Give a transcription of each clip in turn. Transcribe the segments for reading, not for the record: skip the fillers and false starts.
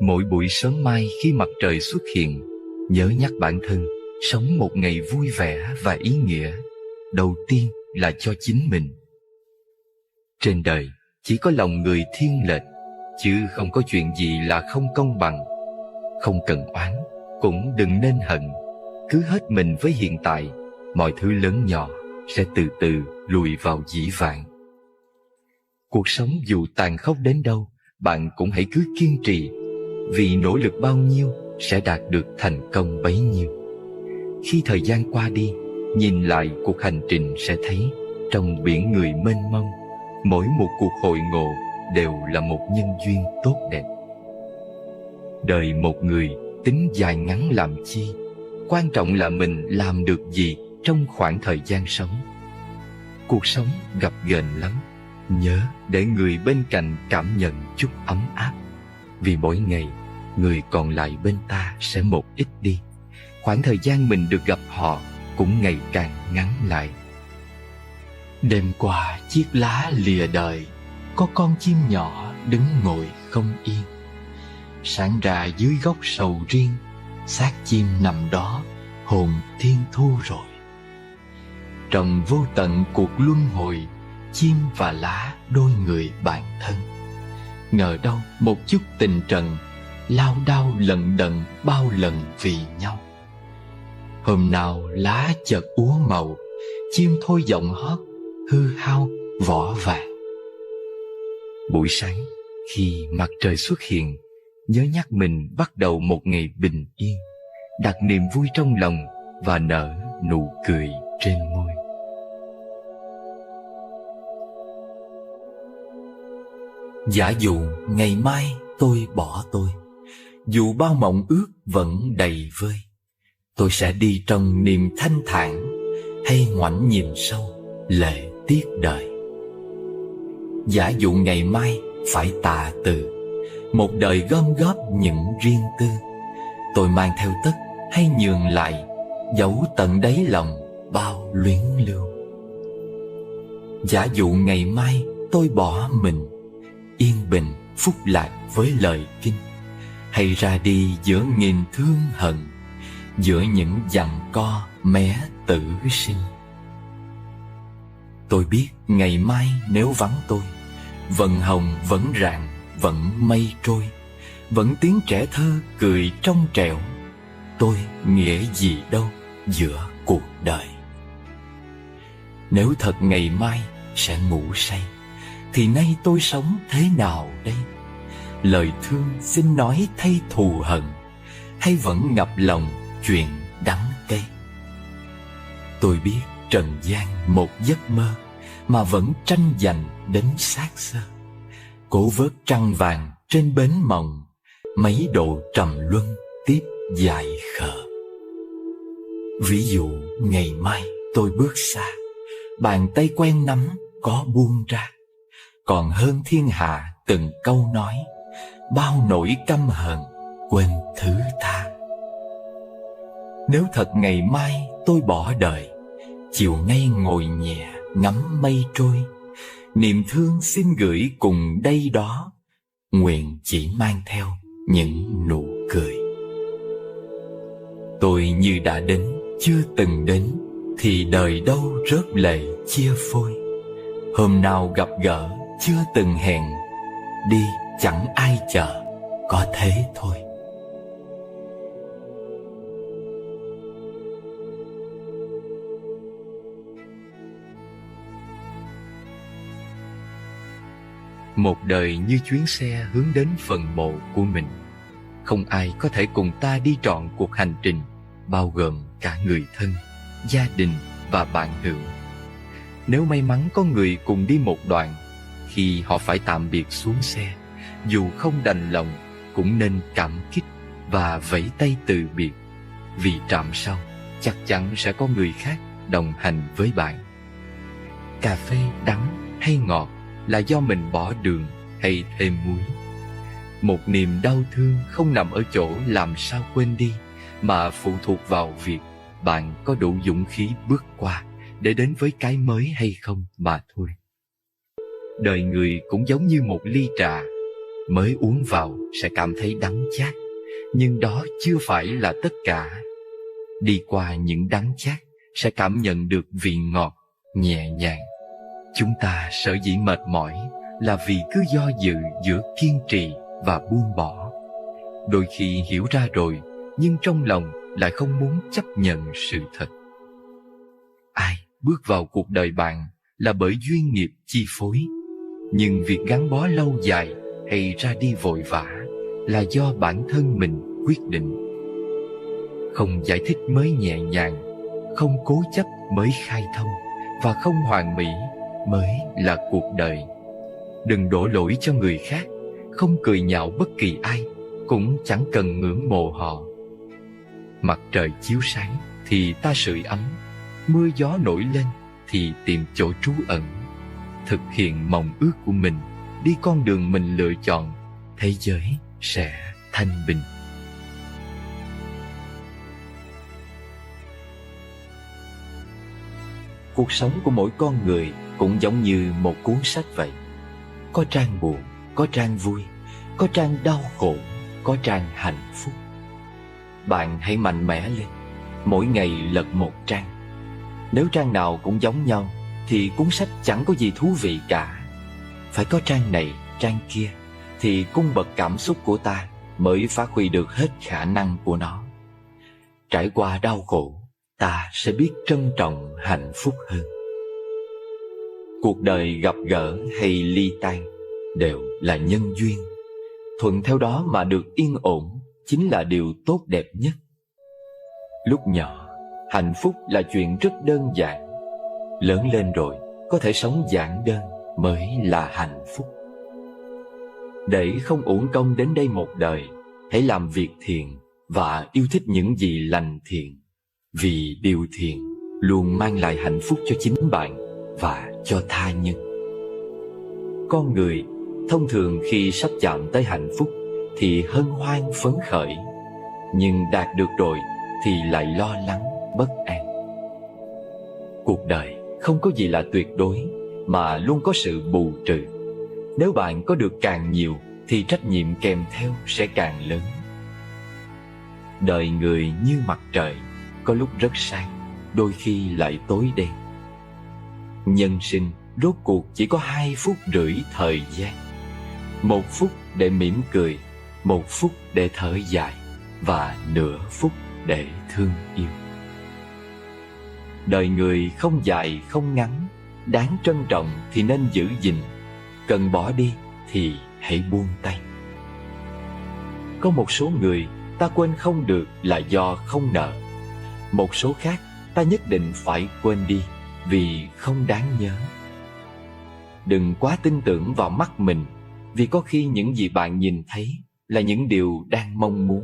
Mỗi buổi sớm mai khi mặt trời xuất hiện, nhớ nhắc bản thân sống một ngày vui vẻ và ý nghĩa. Đầu tiên là cho chính mình. Trên đời chỉ có lòng người thiên lệch, chứ không có chuyện gì là không công bằng. Không cần oán, cũng đừng nên hận. Cứ hết mình với hiện tại, mọi thứ lớn nhỏ sẽ từ từ lùi vào dĩ vãng. Cuộc sống dù tàn khốc đến đâu, bạn cũng hãy cứ kiên trì, vì nỗ lực bao nhiêu sẽ đạt được thành công bấy nhiêu. Khi thời gian qua đi, nhìn lại cuộc hành trình sẽ thấy trong biển người mênh mông, mỗi một cuộc hội ngộ đều là một nhân duyên tốt đẹp. Đời một người tính dài ngắn làm chi, quan trọng là mình làm được gì trong khoảng thời gian sống. Cuộc sống gập ghềnh lắm, nhớ để người bên cạnh cảm nhận chút ấm áp. Vì mỗi ngày, người còn lại bên ta sẽ một ít đi. Khoảng thời gian mình được gặp họ cũng ngày càng ngắn lại. Đêm qua chiếc lá lìa đời, có con chim nhỏ đứng ngồi không yên. Sáng ra dưới gốc sầu riêng, xác chim nằm đó, hồn thiên thu rồi. Trong vô tận cuộc luân hồi, chim và lá đôi người bạn thân. Ngờ đâu một chút tình trần, lao đao lận đận bao lần vì nhau. Hôm nào lá chợt úa màu, chim thôi giọng hót, hư hao vỏ vàng. Buổi sáng khi mặt trời xuất hiện, nhớ nhắc mình bắt đầu một ngày bình yên, đặt niềm vui trong lòng và nở nụ cười trên môi. Giả dụ ngày mai tôi bỏ tôi, dù bao mộng ước vẫn đầy vơi, tôi sẽ đi trong niềm thanh thản, hay ngoảnh nhìn sâu lệ tiếc đời. Giả dụ ngày mai phải tạ từ, một đời gom góp những riêng tư, tôi mang theo tất hay nhường lại, giấu tận đáy lòng bao luyến lưu. Giả dụ ngày mai tôi bỏ mình, yên bình phúc lạc với lời kinh, hay ra đi giữa nghìn thương hận, giữa những giằng co mé tử sinh. Tôi biết ngày mai nếu vắng tôi, vầng hồng vẫn rạng, vẫn mây trôi, vẫn tiếng trẻ thơ cười trong trẻo, tôi nghĩa gì đâu giữa cuộc đời. Nếu thật ngày mai sẽ ngủ say, thì nay tôi sống thế nào đây? Lời thương xin nói thay thù hận, hay vẫn ngập lòng chuyện đắng cay? Tôi biết trần gian một giấc mơ, mà vẫn tranh giành đến xác xơ. Cố vớt trăng vàng trên bến mộng, mấy độ trầm luân tiếp dài khờ. Ví dụ ngày mai tôi bước xa, bàn tay quen nắm có buông ra, còn hơn thiên hạ từng câu nói, bao nỗi căm hận quên thứ tha. Nếu thật ngày mai tôi bỏ đời, chiều nay ngồi nhẹ ngắm mây trôi, niềm thương xin gửi cùng đây đó, nguyện chỉ mang theo những nụ cười. Tôi như đã đến chưa từng đến, thì đời đâu rớt lệ chia phôi. Hôm nào gặp gỡ chưa từng hẹn, đi chẳng ai chờ, có thế thôi. Một đời như chuyến xe hướng đến phần mộ của mình. Không ai có thể cùng ta đi trọn cuộc hành trình, bao gồm cả người thân, gia đình và bạn hữu. Nếu may mắn có người cùng đi một đoạn, khi họ phải tạm biệt xuống xe, dù không đành lòng cũng nên cảm kích và vẫy tay từ biệt, vì trạm sau chắc chắn sẽ có người khác đồng hành với bạn. Cà phê đắng hay ngọt là do mình bỏ đường hay thêm muối. Một niềm đau thương không nằm ở chỗ làm sao quên đi, mà phụ thuộc vào việc bạn có đủ dũng khí bước qua để đến với cái mới hay không mà thôi. Đời người cũng giống như một ly trà, mới uống vào sẽ cảm thấy đắng chát, nhưng đó chưa phải là tất cả. Đi qua những đắng chát sẽ cảm nhận được vị ngọt, nhẹ nhàng. Chúng ta sở dĩ mệt mỏi là vì cứ do dự giữa kiên trì và buông bỏ. Đôi khi hiểu ra rồi, nhưng trong lòng lại không muốn chấp nhận sự thật. Ai bước vào cuộc đời bạn là bởi duyên nghiệp chi phối, nhưng việc gắn bó lâu dài hay ra đi vội vã là do bản thân mình quyết định. Không giải thích mới nhẹ nhàng, không cố chấp mới khai thông, và không hoàn mỹ mới là cuộc đời. Đừng đổ lỗi cho người khác, không cười nhạo bất kỳ ai, cũng chẳng cần ngưỡng mộ họ. Mặt trời chiếu sáng thì ta sưởi ấm, mưa gió nổi lên thì tìm chỗ trú ẩn. Thực hiện mong ước của mình, đi con đường mình lựa chọn, thế giới sẽ thanh bình. Cuộc sống của mỗi con người cũng giống như một cuốn sách vậy. Có trang buồn, có trang vui, có trang đau khổ, có trang hạnh phúc. Bạn hãy mạnh mẽ lên, mỗi ngày lật một trang. Nếu trang nào cũng giống nhau thì cuốn sách chẳng có gì thú vị cả. Phải có trang này, trang kia thì cung bậc cảm xúc của ta mới phát huy được hết khả năng của nó. Trải qua đau khổ, ta sẽ biết trân trọng hạnh phúc hơn. Cuộc đời gặp gỡ hay ly tan đều là nhân duyên. Thuận theo đó mà được yên ổn chính là điều tốt đẹp nhất. Lúc nhỏ, hạnh phúc là chuyện rất đơn giản. Lớn lên rồi, có thể sống giản đơn mới là hạnh phúc. Để không uổng công đến đây một đời, hãy làm việc thiện và yêu thích những gì lành thiện. Vì điều thiện luôn mang lại hạnh phúc cho chính bạn và cho tha nhân. Con người thông thường khi sắp chạm tới hạnh phúc thì hân hoan phấn khởi, nhưng đạt được rồi thì lại lo lắng bất an. Cuộc đời không có gì là tuyệt đối, mà luôn có sự bù trừ. Nếu bạn có được càng nhiều thì trách nhiệm kèm theo sẽ càng lớn. Đời người như mặt trời, có lúc rất sáng, đôi khi lại tối đen. Nhân sinh rốt cuộc chỉ có 2 phút rưỡi thời gian. 1 phút để mỉm cười, 1 phút để thở dài, và nửa phút để thương yêu. Đời người không dài không ngắn, đáng trân trọng thì nên giữ gìn, cần bỏ đi thì hãy buông tay. Có một số người ta quên không được là do không nợ. Một số khác ta nhất định phải quên đi vì không đáng nhớ. Đừng quá tin tưởng vào mắt mình, vì có khi những gì bạn nhìn thấy là những điều đang mong muốn,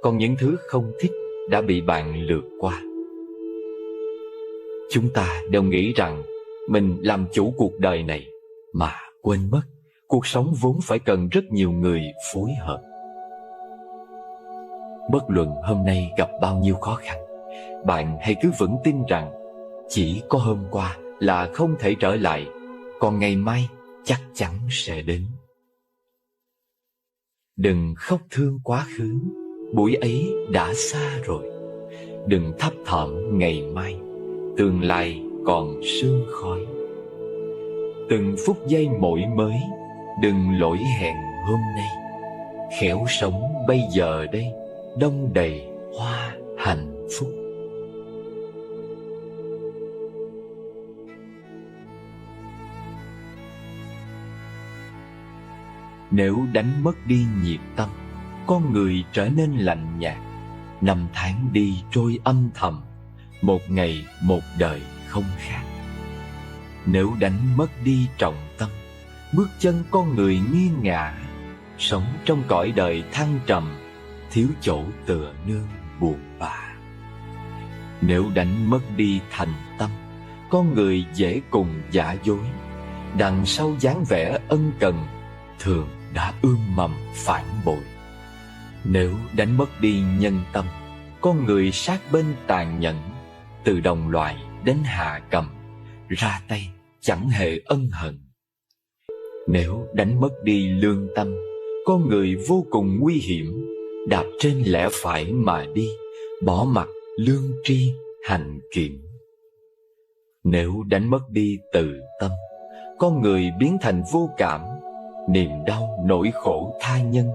còn những thứ không thích đã bị bạn lướt qua. Chúng ta đều nghĩ rằng mình làm chủ cuộc đời này, mà quên mất cuộc sống vốn phải cần rất nhiều người phối hợp. Bất luận hôm nay gặp bao nhiêu khó khăn, bạn hãy cứ vững tin rằng chỉ có hôm qua là không thể trở lại, còn ngày mai chắc chắn sẽ đến. Đừng khóc thương quá khứ, buổi ấy đã xa rồi. Đừng thấp thỏm ngày mai, tương lai còn sương khói. Từng phút giây mỗi mới, đừng lỗi hẹn hôm nay. Khéo sống bây giờ đây, đong đầy hoa hạnh phúc. Nếu đánh mất đi nhịp tâm, con người trở nên lạnh nhạt. Năm tháng đi trôi âm thầm, một ngày một đời không khác. Nếu đánh mất đi trọng tâm, bước chân con người nghiêng ngả. Sống trong cõi đời thăng trầm, thiếu chỗ tựa nương buồn bã. Nếu đánh mất đi thành tâm, con người dễ cùng giả dối. Đằng sau dáng vẻ ân cần, thường đã ươm mầm phản bội. Nếu đánh mất đi nhân tâm, con người sát bên tàn nhẫn. Từ đồng loại đến hạ cầm, ra tay chẳng hề ân hận. Nếu đánh mất đi lương tâm, con người vô cùng nguy hiểm, đạp trên lẽ phải mà đi, bỏ mặc lương tri hành kiểm. Nếu đánh mất đi từ tâm, con người biến thành vô cảm, niềm đau nỗi khổ tha nhân,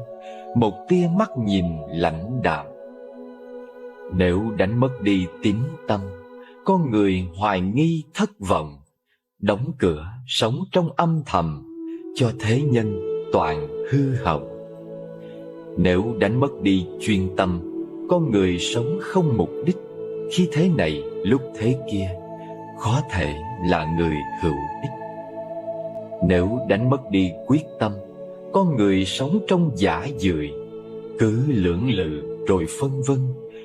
một tia mắt nhìn lãnh đạm. Nếu đánh mất đi tín tâm, con người hoài nghi thất vọng, đóng cửa sống trong âm thầm, cho thế nhân toàn hư hỏng. Nếu đánh mất đi chuyên tâm, con người sống không mục đích, khi thế này lúc thế kia, khó thể là người hữu ích. Nếu đánh mất đi quyết tâm, con người sống trong giả dưỡi, cứ lưỡng lự rồi phân vân,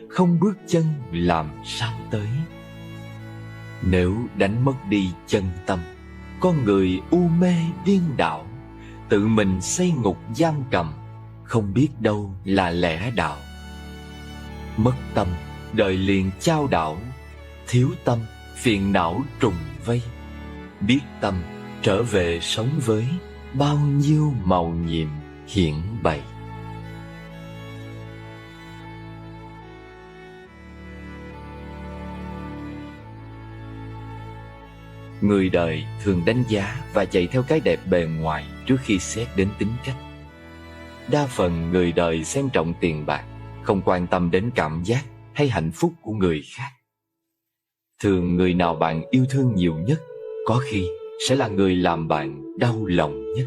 không bước chân làm sao tới. Nếu đánh mất đi chân tâm, con người u mê điên đảo, tự mình xây ngục giam cầm, không biết đâu là lẽ đạo. Mất tâm, đời liền chao đảo, thiếu tâm, phiền não trùng vây. Biết tâm, trở về sống với bao nhiêu màu nhiệm hiển bày. Người đời thường đánh giá và chạy theo cái đẹp bề ngoài trước khi xét đến tính cách. Đa phần người đời xem trọng tiền bạc, không quan tâm đến cảm giác hay hạnh phúc của người khác. Thường người nào bạn yêu thương nhiều nhất, có khi sẽ là người làm bạn đau lòng nhất.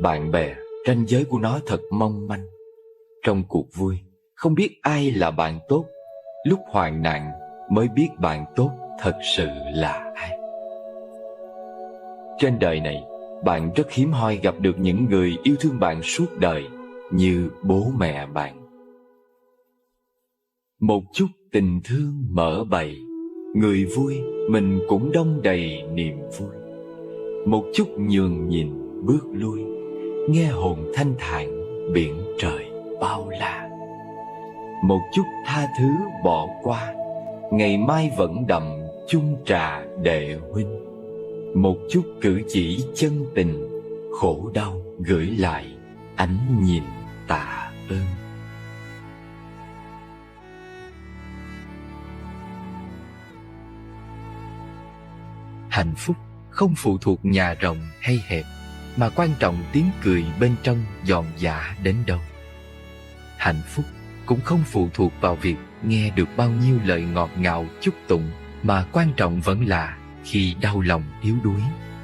Bạn bè, ranh giới của nó thật mong manh. Trong cuộc vui, không biết ai là bạn tốt, lúc hoạn nạn mới biết bạn tốt thật sự là ai. Trên đời này, bạn rất hiếm hoi gặp được những người yêu thương bạn suốt đời như bố mẹ bạn. Một chút tình thương mở bày, người vui mình cũng đong đầy niềm vui. Một chút nhường nhìn bước lui, nghe hồn thanh thản biển trời bao la. Một chút tha thứ bỏ qua, ngày mai vẫn đậm chung trà đệ huynh. Một chút cử chỉ chân tình, khổ đau gửi lại ánh nhìn tạ ơn. Hạnh phúc không phụ thuộc nhà rộng hay hẹp, mà quan trọng tiếng cười bên trong giòn giã đến đâu. Hạnh phúc cũng không phụ thuộc vào việc nghe được bao nhiêu lời ngọt ngào chúc tụng, mà quan trọng vẫn là khi đau lòng yếu đuối,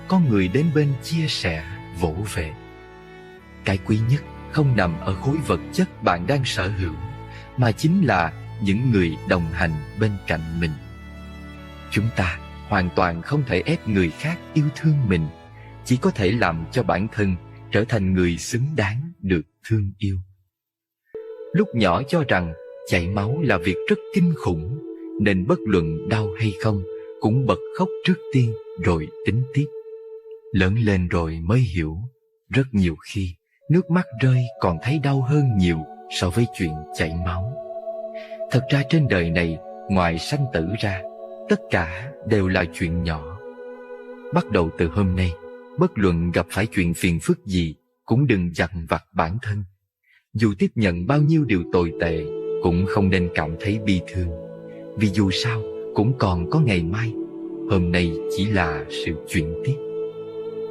có người đến bên chia sẻ, vỗ về. Cái quý nhất không nằm ở khối vật chất bạn đang sở hữu, mà chính là những người đồng hành bên cạnh mình. Chúng ta hoàn toàn không thể ép người khác yêu thương mình, chỉ có thể làm cho bản thân trở thành người xứng đáng được thương yêu. Lúc nhỏ cho rằng chảy máu là việc rất kinh khủng, nên bất luận đau hay không cũng bật khóc trước tiên rồi tính tiếp. Lớn lên rồi mới hiểu, rất nhiều khi nước mắt rơi còn thấy đau hơn nhiều so với chuyện chảy máu. Thật ra trên đời này, ngoài sanh tử ra, tất cả đều là chuyện nhỏ. Bắt đầu từ hôm nay, bất luận gặp phải chuyện phiền phức gì, cũng đừng dằn vặt bản thân. Dù tiếp nhận bao nhiêu điều tồi tệ, cũng không nên cảm thấy bi thương. Vì dù sao, cũng còn có ngày mai. Hôm nay chỉ là sự chuyển tiếp.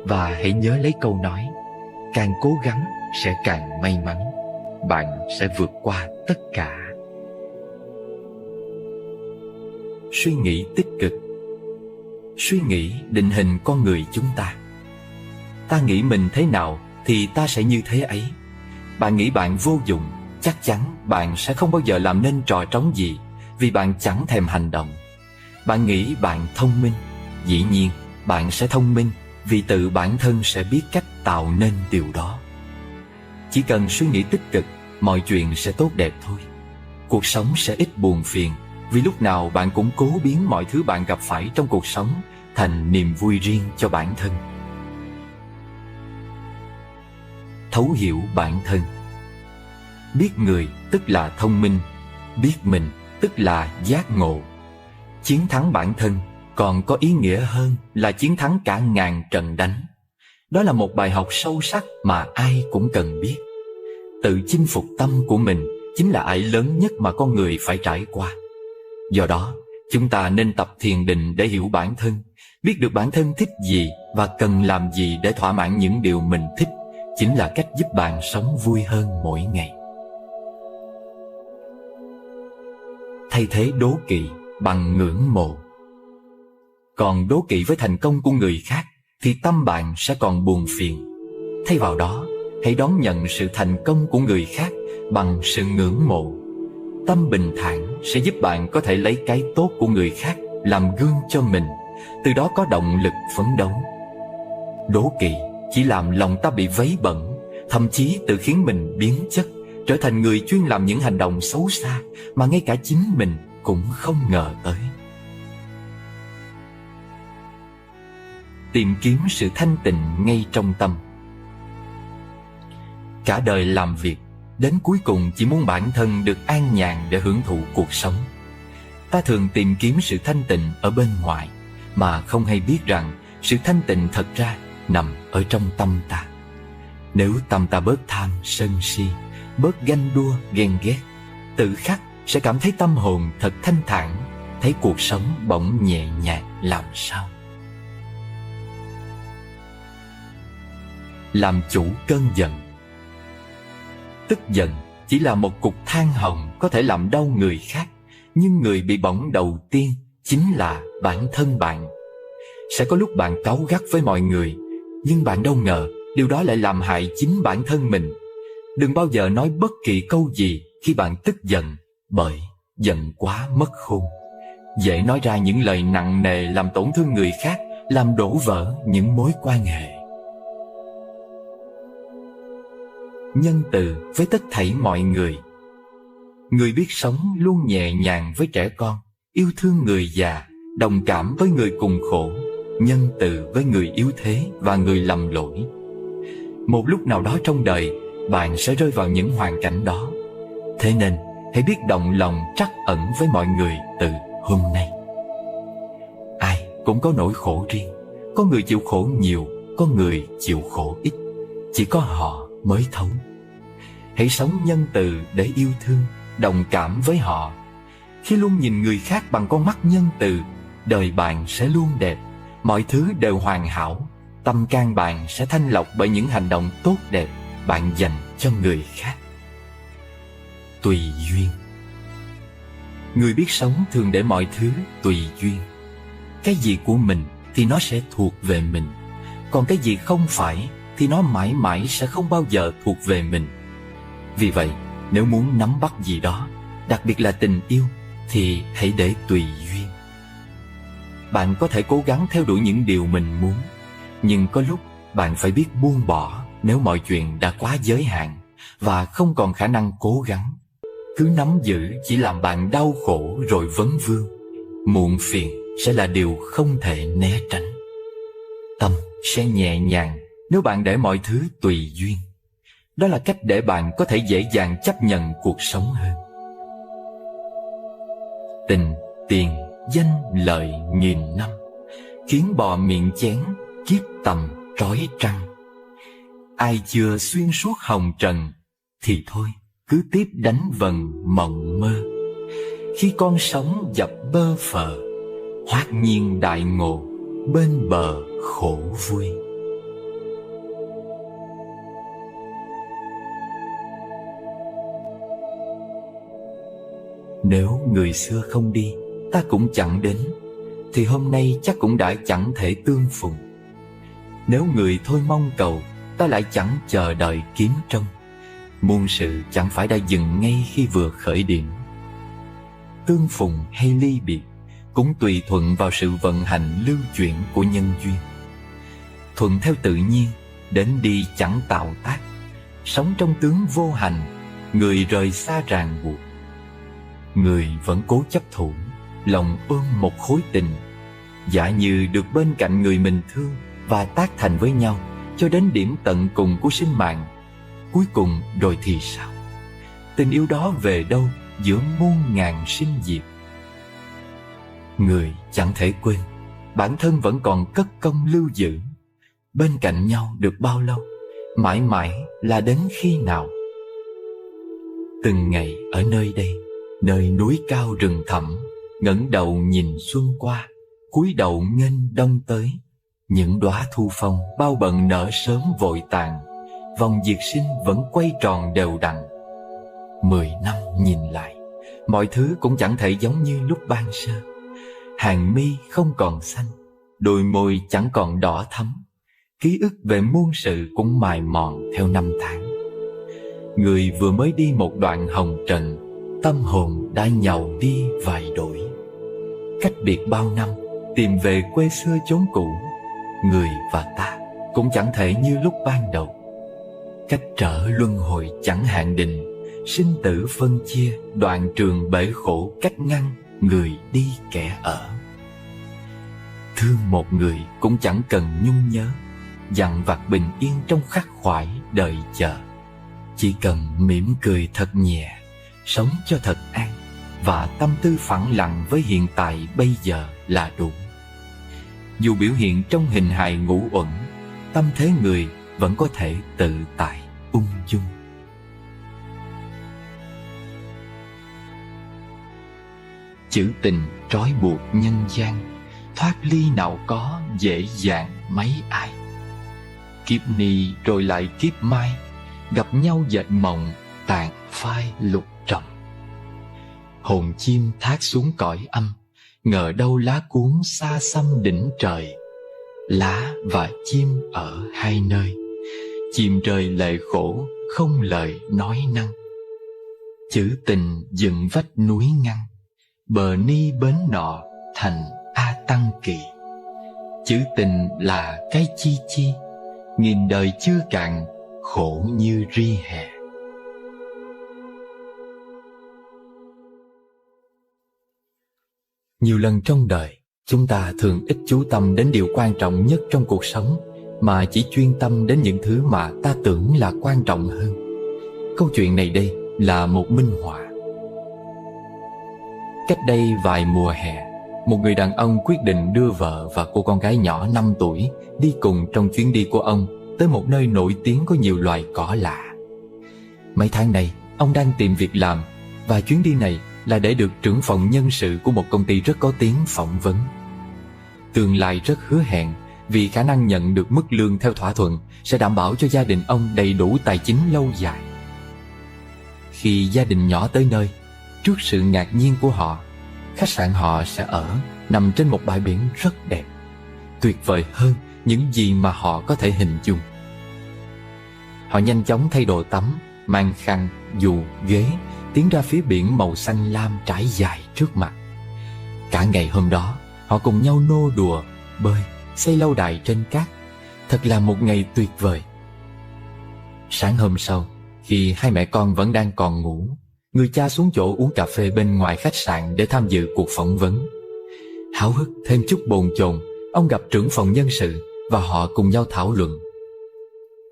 Và hãy nhớ lấy câu nói, càng cố gắng sẽ càng may mắn. Bạn sẽ vượt qua tất cả. Suy nghĩ tích cực. Suy nghĩ định hình con người chúng ta. Ta nghĩ mình thế nào thì ta sẽ như thế ấy. Bạn nghĩ bạn vô dụng, chắc chắn bạn sẽ không bao giờ làm nên trò trống gì, vì bạn chẳng thèm hành động. Bạn nghĩ bạn thông minh, dĩ nhiên bạn sẽ thông minh, vì tự bản thân sẽ biết cách tạo nên điều đó. Chỉ cần suy nghĩ tích cực, mọi chuyện sẽ tốt đẹp thôi. Cuộc sống sẽ ít buồn phiền, vì lúc nào bạn cũng cố biến mọi thứ bạn gặp phải trong cuộc sống thành niềm vui riêng cho bản thân. Thấu hiểu bản thân. Biết người tức là thông minh, biết mình tức là giác ngộ. Chiến thắng bản thân còn có ý nghĩa hơn là chiến thắng cả ngàn trận đánh. Đó là một bài học sâu sắc mà ai cũng cần biết. Tự chinh phục tâm của mình chính là ải lớn nhất mà con người phải trải qua. Do đó, chúng ta nên tập thiền định để hiểu bản thân, biết được bản thân thích gì và cần làm gì để thỏa mãn những điều mình thích, chính là cách giúp bạn sống vui hơn mỗi ngày. Thay thế đố kỵ bằng ngưỡng mộ. Còn đố kỵ với thành công của người khác thì tâm bạn sẽ còn buồn phiền. Thay vào đó, hãy đón nhận sự thành công của người khác bằng sự ngưỡng mộ. Tâm bình thản sẽ giúp bạn có thể lấy cái tốt của người khác làm gương cho mình, từ đó có động lực phấn đấu. Đố kỵ chỉ làm lòng ta bị vấy bẩn, thậm chí tự khiến mình biến chất, trở thành người chuyên làm những hành động xấu xa mà ngay cả chính mình cũng không ngờ tới. Tìm kiếm sự thanh tịnh ngay trong tâm. Cả đời làm việc, đến cuối cùng chỉ muốn bản thân được an nhàn để hưởng thụ cuộc sống. Ta thường tìm kiếm sự thanh tịnh ở bên ngoài, mà không hay biết rằng sự thanh tịnh thật ra nằm ở trong tâm ta. Nếu tâm ta bớt tham, sân si, bớt ganh đua, ghen ghét, tự khắc sẽ cảm thấy tâm hồn thật thanh thản, thấy cuộc sống bỗng nhẹ nhàng làm sao. Làm chủ cơn giận. Tức giận chỉ là một cục than hồng có thể làm đau người khác, nhưng người bị bỏng đầu tiên chính là bản thân bạn. Sẽ có lúc bạn cáu gắt với mọi người, nhưng bạn đâu ngờ điều đó lại làm hại chính bản thân mình. Đừng bao giờ nói bất kỳ câu gì khi bạn tức giận, bởi giận quá mất khôn. Dễ nói ra những lời nặng nề làm tổn thương người khác, làm đổ vỡ những mối quan hệ. Nhân từ với tất thảy mọi người. Người biết sống luôn nhẹ nhàng với trẻ con, yêu thương người già, đồng cảm với người cùng khổ, nhân từ với người yếu thế và người lầm lỗi. Một lúc nào đó trong đời, bạn sẽ rơi vào những hoàn cảnh đó. Thế nên, hãy biết động lòng trắc ẩn với mọi người từ hôm nay. Ai cũng có nỗi khổ riêng, có người chịu khổ nhiều, có người chịu khổ ít. Chỉ có họ mới thấu. Hãy sống nhân từ để yêu thương, đồng cảm với họ. Khi luôn nhìn người khác bằng con mắt nhân từ, đời bạn sẽ luôn đẹp, mọi thứ đều hoàn hảo. Tâm can bạn sẽ thanh lọc bởi những hành động tốt đẹp bạn dành cho người khác. Tùy duyên. Người biết sống thường để mọi thứ tùy duyên. Cái gì của mình thì nó sẽ thuộc về mình, còn cái gì không phải thì nó mãi mãi sẽ không bao giờ thuộc về mình. Vì vậy, nếu muốn nắm bắt gì đó, đặc biệt là tình yêu, thì hãy để tùy duyên. Bạn có thể cố gắng theo đuổi những điều mình muốn, nhưng có lúc bạn phải biết buông bỏ nếu mọi chuyện đã quá giới hạn và không còn khả năng cố gắng. Cứ nắm giữ chỉ làm bạn đau khổ rồi vấn vương. Muộn phiền sẽ là điều không thể né tránh. Tâm sẽ nhẹ nhàng nếu bạn để mọi thứ tùy duyên. Đó là cách để bạn có thể dễ dàng chấp nhận cuộc sống hơn. Tình, tiền, danh, lợi nghìn năm, khiến bò miệng chén, kiếp tầm trói trăng. Ai chưa xuyên suốt hồng trần, thì thôi cứ tiếp đánh vần mộng mơ. Khi con sóng dập bơ phờ, hoát nhiên đại ngộ, bên bờ khổ vui. Nếu người xưa không đi, ta cũng chẳng đến, thì hôm nay chắc cũng đã chẳng thể tương phùng. Nếu người thôi mong cầu, ta lại chẳng chờ đợi kiếm trông. Muôn sự chẳng phải đã dừng ngay khi vừa khởi điểm. Tương phùng hay ly biệt cũng tùy thuận vào sự vận hành lưu chuyển của nhân duyên. Thuận theo tự nhiên, đến đi chẳng tạo tác. Sống trong tướng vô hành, người rời xa ràng buộc. Người vẫn cố chấp thủ, lòng ôm một khối tình, giả như được bên cạnh người mình thương và tác thành với nhau cho đến điểm tận cùng của sinh mạng. Cuối cùng rồi thì sao? Tình yêu đó về đâu giữa muôn ngàn sinh diệt? Người chẳng thể quên, bản thân vẫn còn cất công lưu giữ. bên cạnh nhau được bao lâu, mãi mãi là đến khi nào? Từng ngày ở nơi đây, nơi núi cao rừng thẳm, ngẩng đầu nhìn xuân qua, cúi đầu nghênh đông tới. Những đóa thu phong bao bận nở sớm vội tàn, vòng diệt sinh vẫn quay tròn đều đặn. 10 năm nhìn lại, mọi thứ cũng chẳng thể giống như lúc ban sơ. Hàng mi không còn xanh, đôi môi chẳng còn đỏ thắm, ký ức về muôn sự cũng mài mòn theo năm tháng. Người vừa mới đi một đoạn hồng trần, tâm hồn đã nhàu đi vài đổi. Cách biệt bao năm, tìm về quê xưa chốn cũ, người và ta cũng chẳng thể như lúc ban đầu. Cách trở luân hồi chẳng hạn định, sinh tử phân chia, đoạn trường bể khổ cách ngăn, người đi kẻ ở. Thương một người cũng chẳng cần nhung nhớ, dằn vặt bình yên trong khắc khoải đợi chờ. Chỉ cần mỉm cười thật nhẹ, sống cho thật an, và tâm tư phẳng lặng với hiện tại bây giờ là đủ. Dù biểu hiện trong hình hài ngũ uẩn, tâm thế người vẫn có thể tự tại, ung dung. Chữ tình trói buộc nhân gian, thoát ly nào có dễ dàng mấy ai. Kiếp ni rồi lại kiếp mai, gặp nhau dệt mộng, tàn phai lục trầm. Hồn chim thác xuống cõi âm, ngờ đâu lá cuốn xa xăm đỉnh trời. Lá và chim ở hai nơi, chim rơi lệ khổ không lời nói năng. Chữ tình dựng vách núi ngăn, bờ ni bến nọ thành A Tăng Kỳ. Chữ tình là cái chi chi, nghìn đời chưa cạn, khổ như ri hè. Nhiều lần trong đời, chúng ta thường ít chú tâm đến điều quan trọng nhất trong cuộc sống, mà chỉ chuyên tâm đến những thứ mà ta tưởng là quan trọng hơn. Câu chuyện này đây là một minh họa. Cách đây vài mùa hè, một người đàn ông quyết định đưa vợ và cô con gái nhỏ 5 tuổi đi cùng trong chuyến đi của ông tới một nơi nổi tiếng có nhiều loài cỏ lạ. Mấy tháng này, ông đang tìm việc làm, và chuyến đi này là để được trưởng phòng nhân sự của một công ty rất có tiếng phỏng vấn. Tương lai rất hứa hẹn, vì khả năng nhận được mức lương theo thỏa thuận sẽ đảm bảo cho gia đình ông đầy đủ tài chính lâu dài. Khi gia đình nhỏ tới nơi, trước sự ngạc nhiên của họ, khách sạn họ sẽ ở nằm trên một bãi biển rất đẹp, tuyệt vời hơn những gì mà họ có thể hình dung. Họ nhanh chóng thay đồ tắm, mang khăn, dù, ghế, tiến ra phía biển màu xanh lam trải dài trước mặt. Cả ngày hôm đó, họ cùng nhau nô đùa, bơi, xây lâu đài trên cát. Thật là một ngày tuyệt vời. Sáng hôm sau, khi hai mẹ con vẫn đang còn ngủ, người cha xuống chỗ uống cà phê bên ngoài khách sạn để tham dự cuộc phỏng vấn. Háo hức thêm chút bồn chồn, ông gặp trưởng phòng nhân sự và họ cùng nhau thảo luận.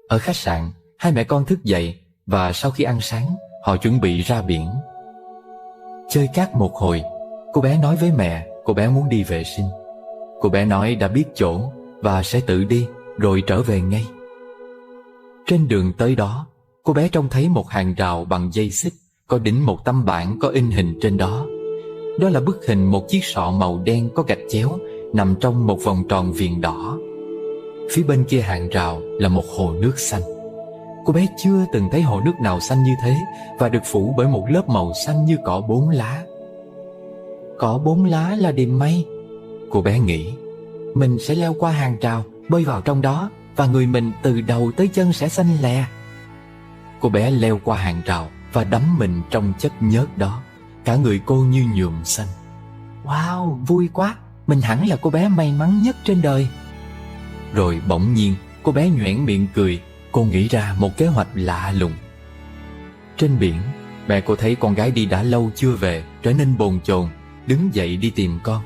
Ở khách sạn, hai mẹ con thức dậy và sau khi ăn sáng, họ chuẩn bị ra biển. Chơi cát một hồi, cô bé nói với mẹ cô bé muốn đi vệ sinh. Cô bé nói đã biết chỗ và sẽ tự đi rồi trở về ngay. Trên đường tới đó, cô bé trông thấy một hàng rào bằng dây xích có đính một tấm bảng có in hình trên đó. Đó là bức hình một chiếc sọ màu đen có gạch chéo nằm trong một vòng tròn viền đỏ. Phía bên kia hàng rào là một hồ nước xanh. Cô bé chưa từng thấy hồ nước nào xanh như thế và được phủ bởi một lớp màu xanh như cỏ 4 lá. Cỏ 4 lá là điềm mây, cô bé nghĩ. Mình sẽ leo qua hàng rào, bơi vào trong đó, và người mình từ đầu tới chân sẽ xanh lè. Cô bé leo qua hàng rào và đắm mình trong chất nhớt đó. Cả người cô như nhuộm xanh. Wow, vui quá, mình hẳn là cô bé may mắn nhất trên đời. Rồi bỗng nhiên cô bé nhoẻn miệng cười. Cô nghĩ ra một kế hoạch lạ lùng. Trên biển, mẹ cô thấy con gái đi đã lâu chưa về, trở nên bồn chồn, đứng dậy đi tìm con.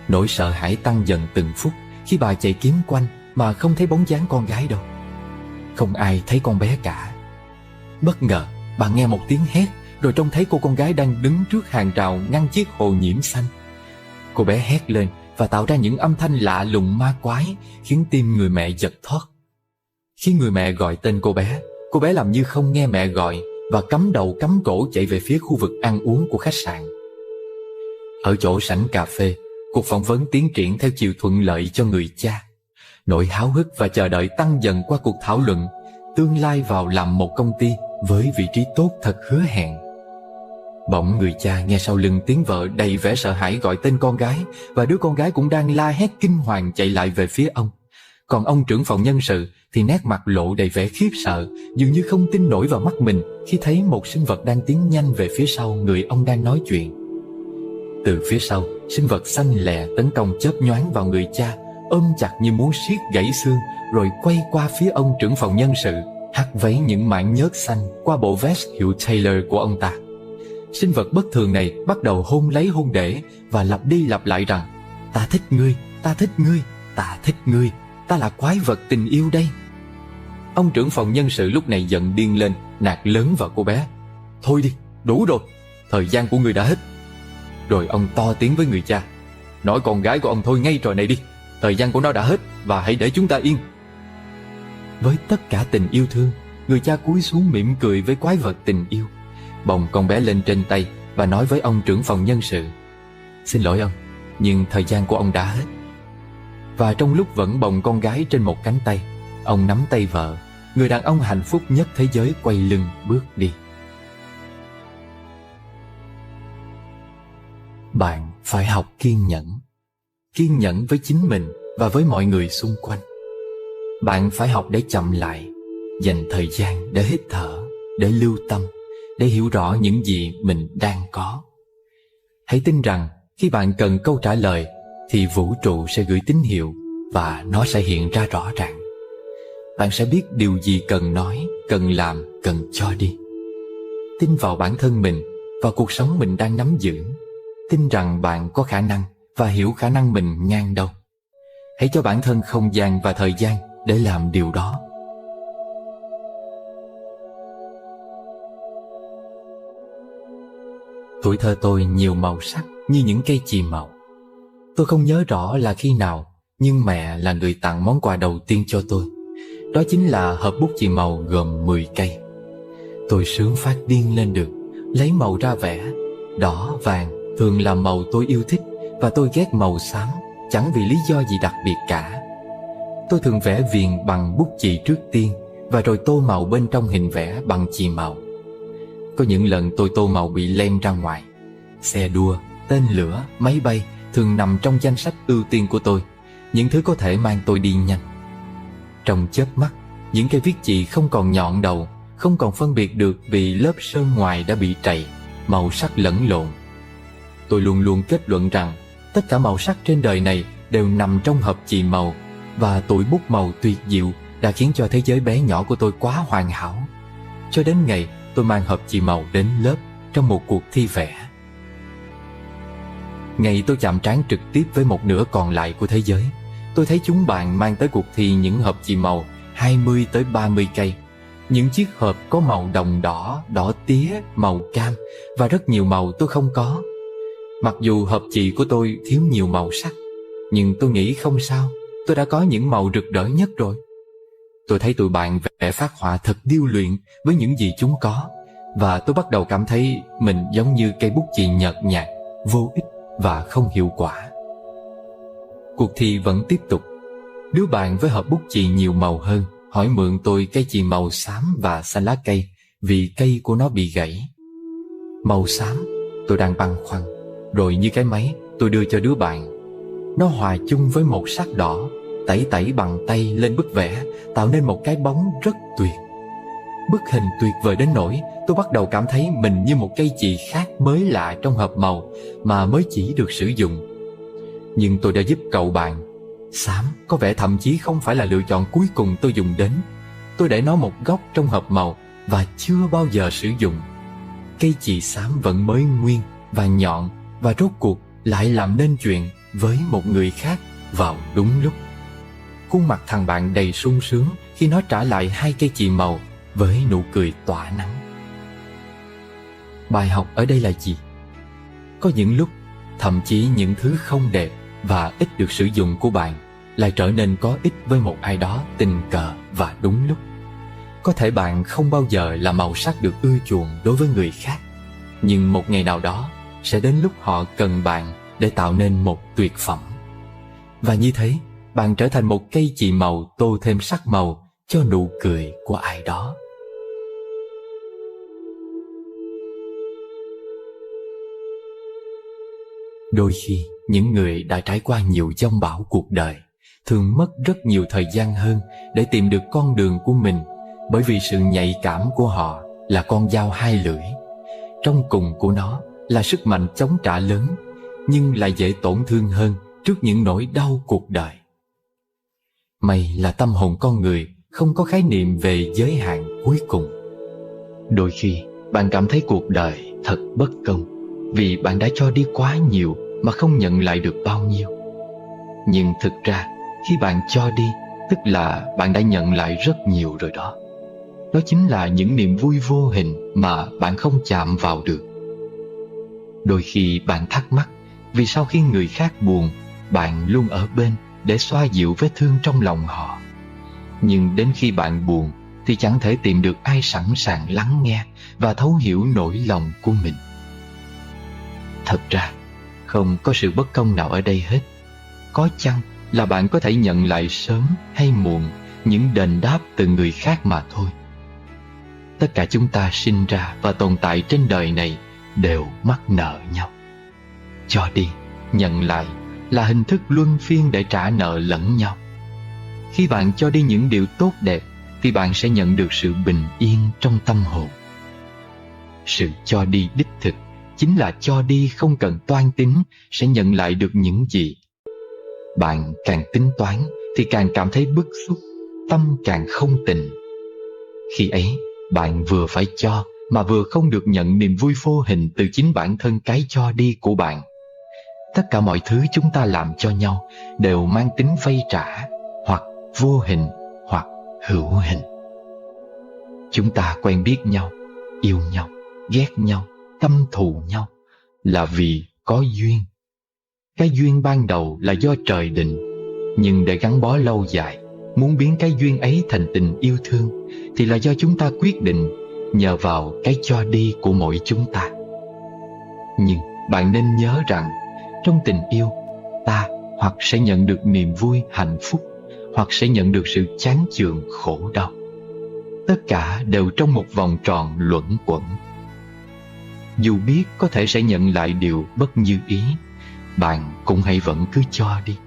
Nỗi sợ hãi tăng dần từng phút khi bà chạy kiếm quanh mà không thấy bóng dáng con gái đâu. Không ai thấy con bé cả. Bất ngờ, bà nghe một tiếng hét, rồi trông thấy cô con gái đang đứng trước hàng rào ngăn chiếc hồ nhiễm xanh. Cô bé hét lên và tạo ra những âm thanh lạ lùng ma quái, khiến tim người mẹ giật thót. Khi người mẹ gọi tên cô bé làm như không nghe mẹ gọi và cắm đầu cắm cổ chạy về phía khu vực ăn uống của khách sạn. Ở chỗ sảnh cà phê, cuộc phỏng vấn tiến triển theo chiều thuận lợi cho người cha. Nỗi háo hức và chờ đợi tăng dần qua cuộc thảo luận tương lai vào làm một công ty với vị trí tốt thật hứa hẹn. Bỗng người cha nghe sau lưng tiếng vợ đầy vẻ sợ hãi gọi tên con gái, và đứa con gái cũng đang la hét kinh hoàng chạy lại về phía ông. Còn ông trưởng phòng nhân sự thì nét mặt lộ đầy vẻ khiếp sợ, dường như không tin nổi vào mắt mình khi thấy một sinh vật đang tiến nhanh về phía sau người ông đang nói chuyện. Từ phía sau, sinh vật xanh lè tấn công chớp nhoáng vào người cha, ôm chặt như muốn siết gãy xương, rồi quay qua phía ông trưởng phòng nhân sự, hắt váy những mảng nhớt xanh qua bộ vest hiệu Taylor của ông ta. Sinh vật bất thường này bắt đầu hôn lấy hôn để và lặp đi lặp lại rằng: "Ta thích ngươi, ta thích ngươi, ta thích ngươi, ta là quái vật tình yêu đây." Ông trưởng phòng nhân sự lúc này giận điên lên, nạt lớn vào cô bé: "Thôi đi, đủ rồi, thời gian của ngươi đã hết." Rồi ông to tiếng với người cha: "Nói con gái của ông thôi ngay trò này đi, thời gian của nó đã hết và hãy để chúng ta yên." Với tất cả tình yêu thương, người cha cúi xuống mỉm cười với quái vật tình yêu, bồng con bé lên trên tay và nói với ông trưởng phòng nhân sự: "Xin lỗi ông, nhưng thời gian của ông đã hết." Và trong lúc vẫn bồng con gái trên một cánh tay, ông nắm tay vợ, người đàn ông hạnh phúc nhất thế giới, quay lưng bước đi. Bạn phải học kiên nhẫn với chính mình và với mọi người xung quanh. Bạn phải học để chậm lại, dành thời gian để hít thở, để lưu tâm, để hiểu rõ những gì mình đang có. Hãy tin rằng khi bạn cần câu trả lời thì vũ trụ sẽ gửi tín hiệu và nó sẽ hiện ra rõ ràng. Bạn sẽ biết điều gì cần nói, cần làm, cần cho đi. Tin vào bản thân mình, vào cuộc sống mình đang nắm giữ. Tin rằng bạn có khả năng và hiểu khả năng mình ngang đâu. Hãy cho bản thân không gian và thời gian để làm điều đó. Tuổi thơ tôi nhiều màu sắc như những cây chì màu. Tôi không nhớ rõ là khi nào, nhưng mẹ là người tặng món quà đầu tiên cho tôi. Đó chính là hộp bút chì màu gồm 10 cây. Tôi sướng phát điên lên được, lấy màu ra vẽ. Đỏ, vàng thường là màu tôi yêu thích, và tôi ghét màu xám, chẳng vì lý do gì đặc biệt cả. Tôi thường vẽ viền bằng bút chì trước tiên, và rồi tô màu bên trong hình vẽ bằng chì màu. Có những lần tôi tô màu bị lem ra ngoài. Xe đua, tên lửa, máy bay thường nằm trong danh sách ưu tiên của tôi, những thứ có thể mang tôi đi nhanh. Trong chớp mắt, những cây viết chì không còn nhọn đầu, không còn phân biệt được vì lớp sơn ngoài đã bị trầy, màu sắc lẫn lộn. Tôi luôn luôn kết luận rằng tất cả màu sắc trên đời này đều nằm trong hộp chì màu, và tụi bút màu tuyệt diệu đã khiến cho thế giới bé nhỏ của tôi quá hoàn hảo. Cho đến ngày tôi mang hộp chì màu đến lớp trong một cuộc thi vẽ. Ngày tôi chạm trán trực tiếp với một nửa còn lại của thế giới, tôi thấy chúng bạn mang tới cuộc thi những hộp chì màu 20 tới 30 cây. Những chiếc hộp có màu đồng đỏ, đỏ tía, màu cam và rất nhiều màu tôi không có. Mặc dù hộp chì của tôi thiếu nhiều màu sắc, nhưng tôi nghĩ không sao, tôi đã có những màu rực rỡ nhất rồi. Tôi thấy tụi bạn vẽ phác họa thật điêu luyện với những gì chúng có, và tôi bắt đầu cảm thấy mình giống như cây bút chì nhợt nhạt, vô ích và không hiệu quả. Cuộc thi vẫn tiếp tục. Đứa bạn với hộp bút chì nhiều màu hơn hỏi mượn tôi cây chì màu xám và xanh lá cây vì cây của nó bị gãy. Màu xám, tôi đang băn khoăn, rồi như cái máy tôi đưa cho đứa bạn. Nó hòa chung với một sắc đỏ, tẩy tẩy bằng tay lên bức vẽ, tạo nên một cái bóng rất tuyệt. Bức hình tuyệt vời đến nỗi tôi bắt đầu cảm thấy mình như một cây chì khác mới lạ trong hộp màu mà mới chỉ được sử dụng. Nhưng tôi đã giúp cậu bạn. Xám có vẻ thậm chí không phải là lựa chọn cuối cùng tôi dùng đến. Tôi để nó một góc trong hộp màu và chưa bao giờ sử dụng. Cây chì xám vẫn mới nguyên và nhọn, và rốt cuộc lại làm nên chuyện với một người khác vào đúng lúc. Khuôn mặt thằng bạn đầy sung sướng khi nó trả lại 2 cây chì màu với nụ cười tỏa nắng. Bài học ở đây là gì? Có những lúc, thậm chí những thứ không đẹp và ít được sử dụng của bạn lại trở nên có ích với một ai đó tình cờ và đúng lúc. Có thể bạn không bao giờ là màu sắc được ưa chuộng đối với người khác, nhưng một ngày nào đó sẽ đến lúc họ cần bạn để tạo nên một tuyệt phẩm. Và như thế, bạn trở thành một cây chì màu tô thêm sắc màu cho nụ cười của ai đó. Đôi khi, những người đã trải qua nhiều giông bão cuộc đời thường mất rất nhiều thời gian hơn để tìm được con đường của mình, bởi vì sự nhạy cảm của họ là con dao hai lưỡi. Trong cùng của nó là sức mạnh chống trả lớn, nhưng lại dễ tổn thương hơn trước những nỗi đau cuộc đời. May là tâm hồn con người không có khái niệm về giới hạn cuối cùng. Đôi khi bạn cảm thấy cuộc đời thật bất công vì bạn đã cho đi quá nhiều mà không nhận lại được bao nhiêu. Nhưng thực ra khi bạn cho đi, tức là bạn đã nhận lại rất nhiều rồi đó. Đó chính là những niềm vui vô hình mà bạn không chạm vào được. Đôi khi bạn thắc mắc vì sao khi người khác buồn, bạn luôn ở bên để xoa dịu vết thương trong lòng họ. Nhưng đến khi bạn buồn thì chẳng thể tìm được ai sẵn sàng lắng nghe và thấu hiểu nỗi lòng của mình. Thật ra, không có sự bất công nào ở đây hết. Có chăng là bạn có thể nhận lại sớm hay muộn những đền đáp từ người khác mà thôi. Tất cả chúng ta sinh ra và tồn tại trên đời này đều mắc nợ nhau. Cho đi, nhận lại là hình thức luân phiên để trả nợ lẫn nhau. Khi bạn cho đi những điều tốt đẹp thì bạn sẽ nhận được sự bình yên trong tâm hồn. Sự cho đi đích thực chính là cho đi không cần toan tính sẽ nhận lại được những gì. Bạn càng tính toán thì càng cảm thấy bức xúc, tâm càng không tịnh. Khi ấy, bạn vừa phải cho mà vừa không được nhận niềm vui vô hình từ chính bản thân cái cho đi của bạn. Tất cả mọi thứ chúng ta làm cho nhau đều mang tính vay trả, hoặc vô hình hoặc hữu hình. Chúng ta quen biết nhau, yêu nhau, ghét nhau, căm thù nhau là vì có duyên. Cái duyên ban đầu là do trời định, nhưng để gắn bó lâu dài, muốn biến cái duyên ấy thành tình yêu thương thì là do chúng ta quyết định nhờ vào cái cho đi của mỗi chúng ta. Nhưng bạn nên nhớ rằng trong tình yêu, ta hoặc sẽ nhận được niềm vui hạnh phúc, hoặc sẽ nhận được sự chán chường khổ đau. Tất cả đều trong một vòng tròn luẩn quẩn. Dù biết có thể sẽ nhận lại điều bất như ý, bạn cũng hãy vẫn cứ cho đi.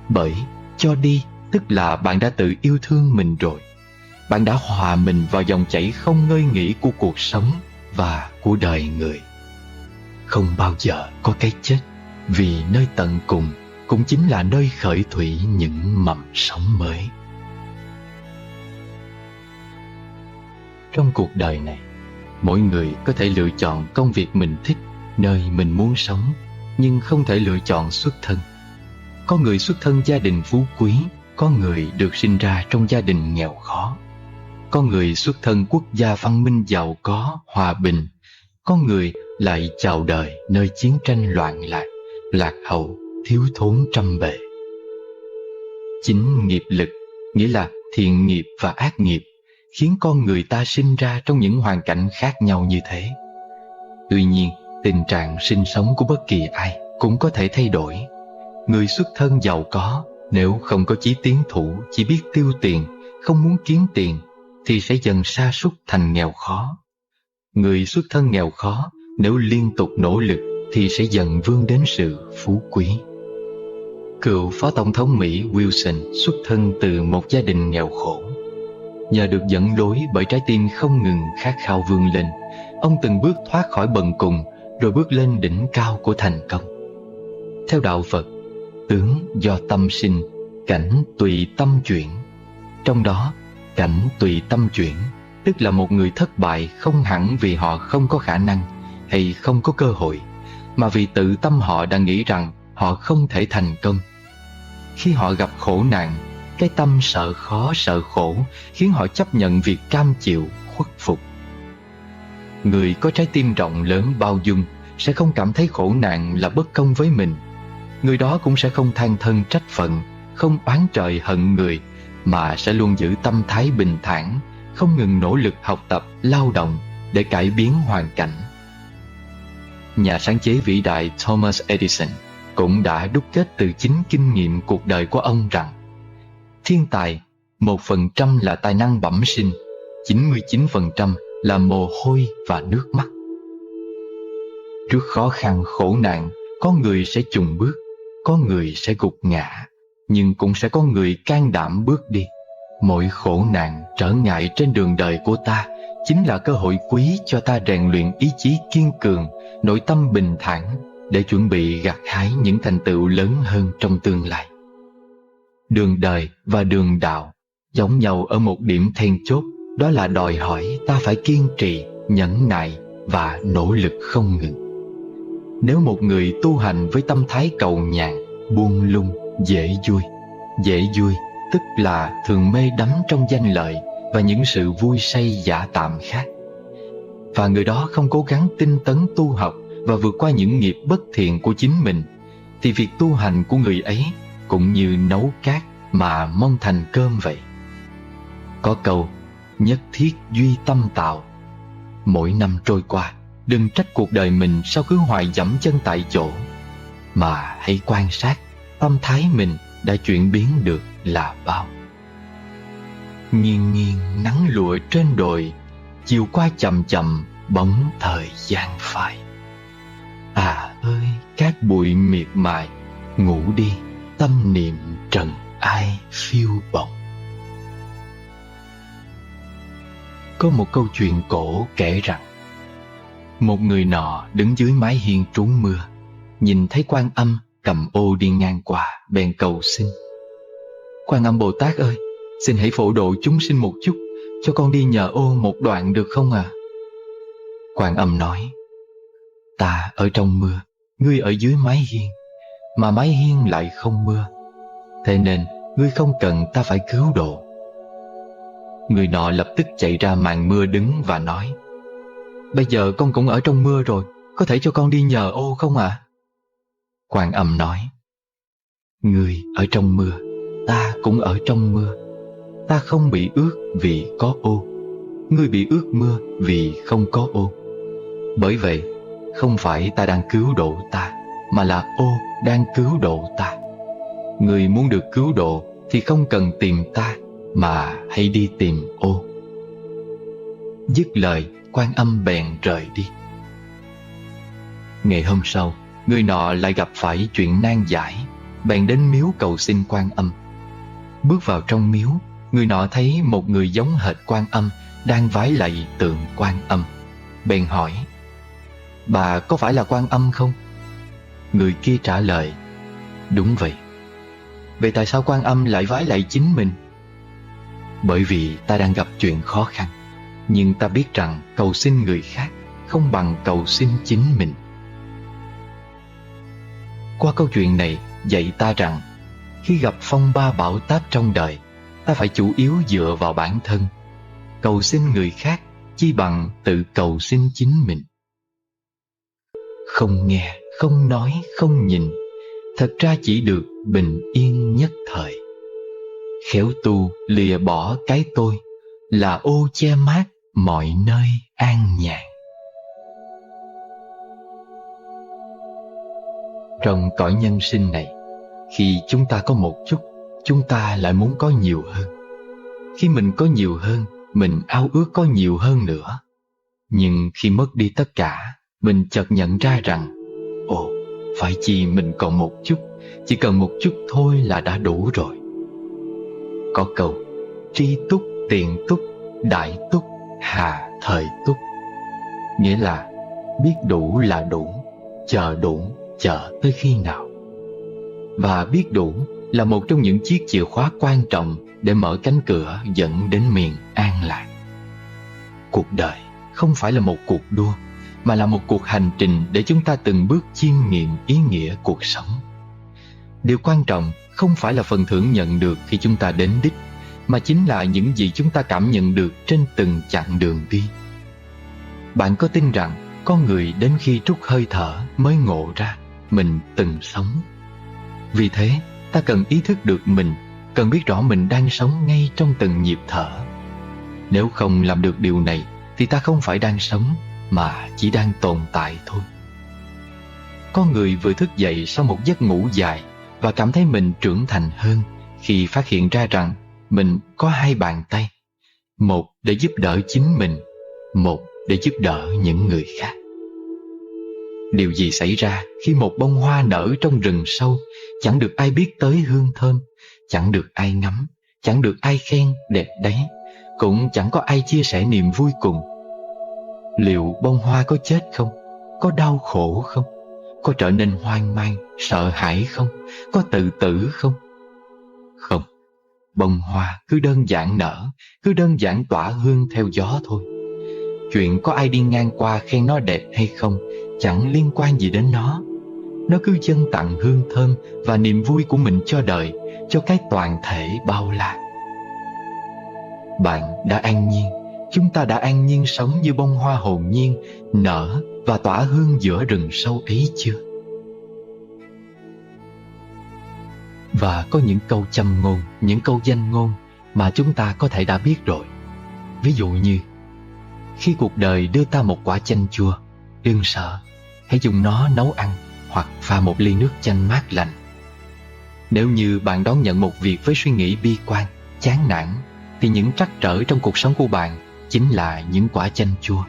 Bởi cho đi tức là bạn đã tự yêu thương mình rồi. Bạn đã hòa mình vào dòng chảy không ngơi nghỉ của cuộc sống và của đời người. Không bao giờ có cái chết, vì nơi tận cùng cũng chính là nơi khởi thủy những mầm sống mới. Trong cuộc đời này, mỗi người có thể lựa chọn công việc mình thích, nơi mình muốn sống, nhưng không thể lựa chọn xuất thân. Có người xuất thân gia đình phú quý, có người được sinh ra trong gia đình nghèo khó. Có người xuất thân quốc gia văn minh giàu có, hòa bình. Có người lại chào đời nơi chiến tranh loạn lạc, lạc hậu, thiếu thốn trăm bề. Chính nghiệp lực, nghĩa là thiện nghiệp và ác nghiệp, khiến con người ta sinh ra trong những hoàn cảnh khác nhau như thế. Tuy nhiên, tình trạng sinh sống của bất kỳ ai cũng có thể thay đổi. Người xuất thân giàu có, nếu không có chí tiến thủ, chỉ biết tiêu tiền, không muốn kiếm tiền, thì sẽ dần sa sút thành nghèo khó. Người xuất thân nghèo khó, nếu liên tục nỗ lực, thì sẽ dần vươn đến sự phú quý. Cựu Phó Tổng thống Mỹ Wilson xuất thân từ một gia đình nghèo khổ. Nhờ được dẫn lối bởi trái tim không ngừng khát khao vươn lên, ông từng bước thoát khỏi bần cùng, rồi bước lên đỉnh cao của thành công. Theo đạo Phật, tướng do tâm sinh, cảnh tùy tâm chuyển. Trong đó, cảnh tùy tâm chuyển tức là một người thất bại không hẳn vì họ không có khả năng hay không có cơ hội, mà vì tự tâm họ đã nghĩ rằng họ không thể thành công. Khi họ gặp khổ nạn, cái tâm sợ khó sợ khổ khiến họ chấp nhận việc cam chịu, khuất phục. Người có trái tim rộng lớn bao dung sẽ không cảm thấy khổ nạn là bất công với mình. người đó cũng sẽ không than thân trách phận, không oán trời hận người, mà sẽ luôn giữ tâm thái bình thản, không ngừng nỗ lực học tập, lao động để cải biến hoàn cảnh. Nhà sáng chế vĩ đại Thomas Edison cũng đã đúc kết từ chính kinh nghiệm cuộc đời của ông rằng thiên tài 1% là tài năng bẩm sinh, 99% là mồ hôi và nước mắt. Trước khó khăn khổ nạn, có người sẽ chùn bước, có người sẽ gục ngã, nhưng cũng sẽ có người can đảm bước đi. Mỗi khổ nạn, trở ngại trên đường đời của ta chính là cơ hội quý cho ta rèn luyện ý chí kiên cường, nội tâm bình thản để chuẩn bị gặt hái những thành tựu lớn hơn trong tương lai. Đường đời và đường đạo giống nhau ở một điểm then chốt, đó là đòi hỏi ta phải kiên trì, nhẫn nại và nỗ lực không ngừng. Nếu một người tu hành với tâm thái cầu nhàn, buông lung, dễ vui tức là thường mê đắm trong danh lợi và những sự vui say giả tạm khác, và người đó không cố gắng tinh tấn tu học và vượt qua những nghiệp bất thiện của chính mình, thì việc tu hành của người ấy cũng như nấu cát mà mong thành cơm vậy. Có câu nhất thiết duy tâm tạo. Mỗi năm trôi qua, đừng trách cuộc đời mình sao cứ hoài dẫm chân tại chỗ, mà hãy quan sát tâm thái mình đã chuyển biến được là bao. Nghiêng nghiêng nắng lụa trên đồi, chiều qua chậm chậm bóng thời gian phai. À ơi cát bụi miệt mài, ngủ đi tâm niệm trần ai phiêu bồng. Có một câu chuyện cổ kể rằng một người nọ đứng dưới mái hiên trú mưa, nhìn thấy Quan Âm cầm ô đi ngang qua, bèn cầu xin: Quan Âm Bồ Tát ơi, xin hãy phổ độ chúng sinh một chút, cho con đi nhờ ô một đoạn được không ạ? Quan Âm nói: Ta ở trong mưa, ngươi ở dưới mái hiên, mà mái hiên lại không mưa, thế nên ngươi không cần ta phải cứu độ. Người nọ lập tức chạy ra màn mưa đứng và nói: Bây giờ con cũng ở trong mưa rồi, có thể cho con đi nhờ ô không ạ? Quan Âm nói: Ngươi ở trong mưa, ta cũng ở trong mưa. Ta không bị ướt vì có ô, ngươi bị ướt mưa vì không có ô. Bởi vậy, không phải ta đang cứu độ ta, mà là ô đang cứu độ ta. Ngươi muốn được cứu độ thì không cần tìm ta, mà hãy đi tìm ô. Dứt lời, Quan Âm bèn rời đi. Ngày hôm sau, người nọ lại gặp phải chuyện nan giải, bèn đến miếu cầu xin Quan Âm. Bước vào trong miếu, người nọ thấy một người giống hệt Quan Âm đang vái lạy tượng Quan Âm, bèn hỏi: Bà có phải là Quan Âm không? Người kia trả lời: Đúng vậy. Vậy tại sao Quan Âm lại vái lạy chính mình? Bởi vì ta đang gặp chuyện khó khăn, nhưng ta biết rằng cầu xin người khác không bằng cầu xin chính mình. Qua câu chuyện này dạy ta rằng khi gặp phong ba bão táp trong đời, ta phải chủ yếu dựa vào bản thân. Cầu xin người khác chi bằng tự cầu xin chính mình. Không nghe, không nói, không nhìn, thật ra chỉ được bình yên nhất thời. Khéo tu lìa bỏ cái tôi, là ô che mát mọi nơi an nhàn. Trong cõi nhân sinh này, khi chúng ta có một chút, chúng ta lại muốn có nhiều hơn. Khi mình có nhiều hơn, mình ao ước có nhiều hơn nữa. Nhưng khi mất đi tất cả, mình chợt nhận ra rằng ồ, phải chi mình còn một chút, chỉ cần một chút thôi là đã đủ rồi. Có câu tri túc, tiện túc, đại túc, hà thời túc, nghĩa là biết đủ là đủ, chờ tới khi nào. Và biết đủ là một trong những chiếc chìa khóa quan trọng để mở cánh cửa dẫn đến miền an lạc. Cuộc đời không phải là một cuộc đua, mà là một cuộc hành trình để chúng ta từng bước chiêm nghiệm ý nghĩa cuộc sống. Điều quan trọng không phải là phần thưởng nhận được khi chúng ta đến đích, mà chính là những gì chúng ta cảm nhận được trên từng chặng đường đi. Bạn có tin rằng có người đến khi trút hơi thở mới ngộ ra mình từng sống, Vì thế, ta cần ý thức được mình, cần biết rõ mình đang sống ngay trong từng nhịp thở. Nếu không làm được điều này, thì ta không phải đang sống, mà chỉ đang tồn tại thôi. Có người vừa thức dậy sau một giấc ngủ dài và cảm thấy mình trưởng thành hơn khi phát hiện ra rằng mình có hai bàn tay, một để giúp đỡ chính mình, một để giúp đỡ những người khác. Điều gì xảy ra khi một bông hoa nở trong rừng sâu, chẳng được ai biết tới hương thơm, chẳng được ai ngắm, chẳng được ai khen đẹp đấy, cũng chẳng có ai chia sẻ niềm vui cùng? Liệu bông hoa có chết không? Có đau khổ không? Có trở nên hoang mang, sợ hãi không? Có tự tử không? Không, bông hoa cứ đơn giản nở, cứ đơn giản tỏa hương theo gió thôi. Chuyện có ai đi ngang qua khen nó đẹp hay không chẳng liên quan gì đến nó. Nó cứ dâng tặng hương thơm và niềm vui của mình cho đời, cho cái toàn thể bao la. Bạn đã an nhiên, chúng ta đã an nhiên sống như bông hoa hồn nhiên, nở và tỏa hương giữa rừng sâu ấy chưa? Và có những câu châm ngôn, những câu danh ngôn mà chúng ta có thể đã biết rồi. Ví dụ như: khi cuộc đời đưa ta một quả chanh chua, đừng sợ, hãy dùng nó nấu ăn hoặc pha một ly nước chanh mát lạnh. Nếu như bạn đón nhận một việc với suy nghĩ bi quan, chán nản, thì những trắc trở trong cuộc sống của bạn chính là những quả chanh chua.